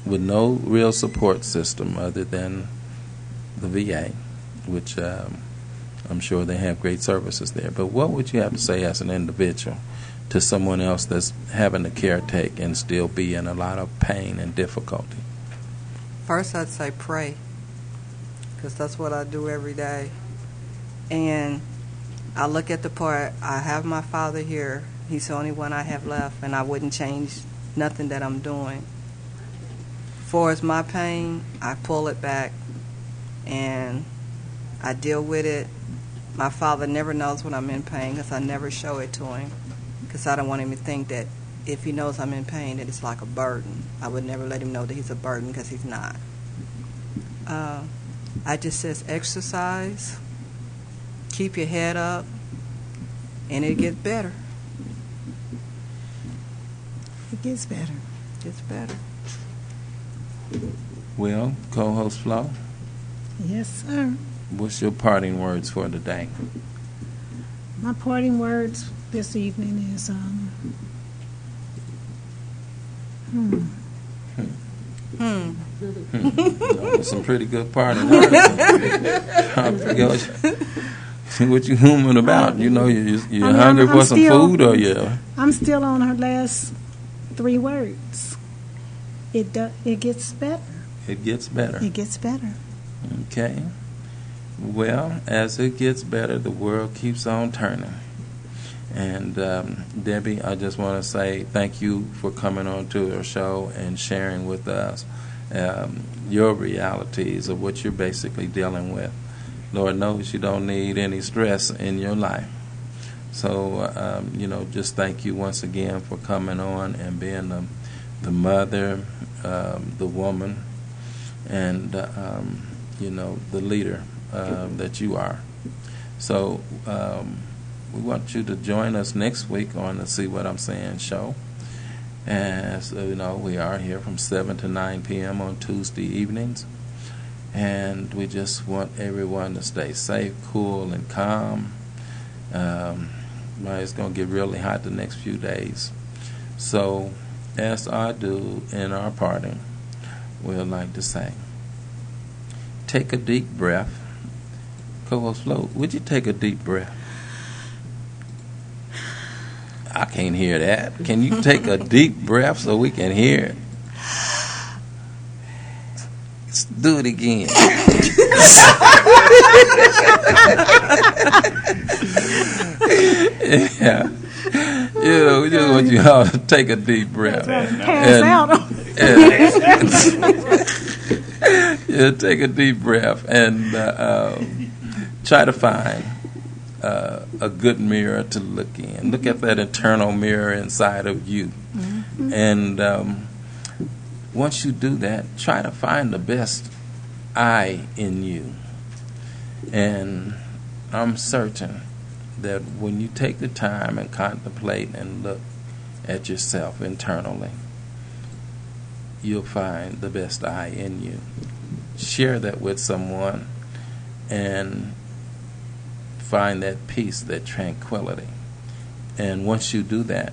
with no real support system other than the VA, which I'm sure they have great services there. But what would you have to say as an individual to someone else that's having to caretake and still be in a lot of pain and difficulty? First, I'd say pray, because that's what I do every day. And I look at the part, I have my father here. He's the only one I have left, and I wouldn't change nothing that I'm doing. For as my pain, I pull it back, and I deal with it. My father never knows when I'm in pain, because I never show it to him, because I don't want him to think that if he knows I'm in pain, that it's like a burden. I would never let him know that he's a burden, because he's not. I just says exercise, keep your head up, and it gets better. It gets better. It gets better. Well, co-host Flo? Yes, sir. What's your parting words for today? My parting words this evening is Some pretty good parting words. I forget what you humming about. You're hungry for some food, or you? I'm still on her last 3 words. It gets better. It gets better. It gets better. Okay. Well, as it gets better, the world keeps on turning. And Debbie, I just want to say thank you for coming on to our show and sharing with us your realities of what you're basically dealing with. Lord knows you don't need any stress in your life. So, just thank you once again for coming on and being the mother, the woman, and, the leader that you are. So, we want you to join us next week on the See What I'm Saying show. And so, we are here from 7 to 9 p.m. on Tuesday evenings. And we just want everyone to stay safe, cool, and calm. It's going to get really hot the next few days. So, as I do in our parting, we'd like to say, take a deep breath. Co-host Flo, would you take a deep breath? I can't hear that. Can you take a deep breath so we can hear it? Let's do it again. Yeah. We just want you all to take a deep breath. Pass out. Take a deep breath and try to find a good mirror to look in. Look at that internal mirror inside of you. Mm-hmm. And once you do that, try to find the best I in you. And I'm certain that when you take the time and contemplate and look at yourself internally, you'll find the best I in you. Share that with someone and find that peace, that tranquility. And once you do that,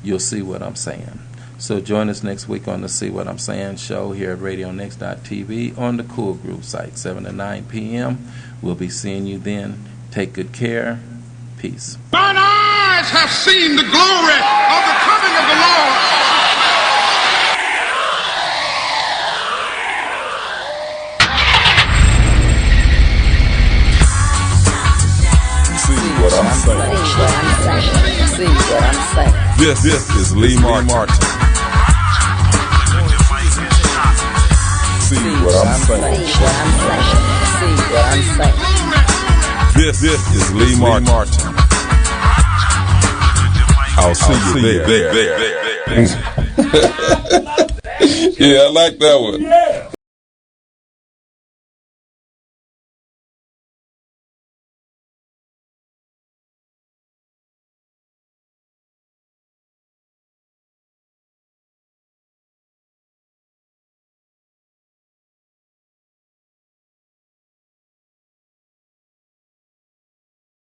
you'll see what I'm saying. So join us next week on the See What I'm Saying show here at RadioNext.tv on the Cool Groove site, 7 to 9 p.m. We'll be seeing you then. Take good care. Peace. Mine eyes have seen the glory of the coming of the Lord. See what I'm saying. See what I'm saying. This is Lee Martin. See what I'm saying. See what I'm saying. This is Lee Martin. I'll see you there. Yeah, I like that one.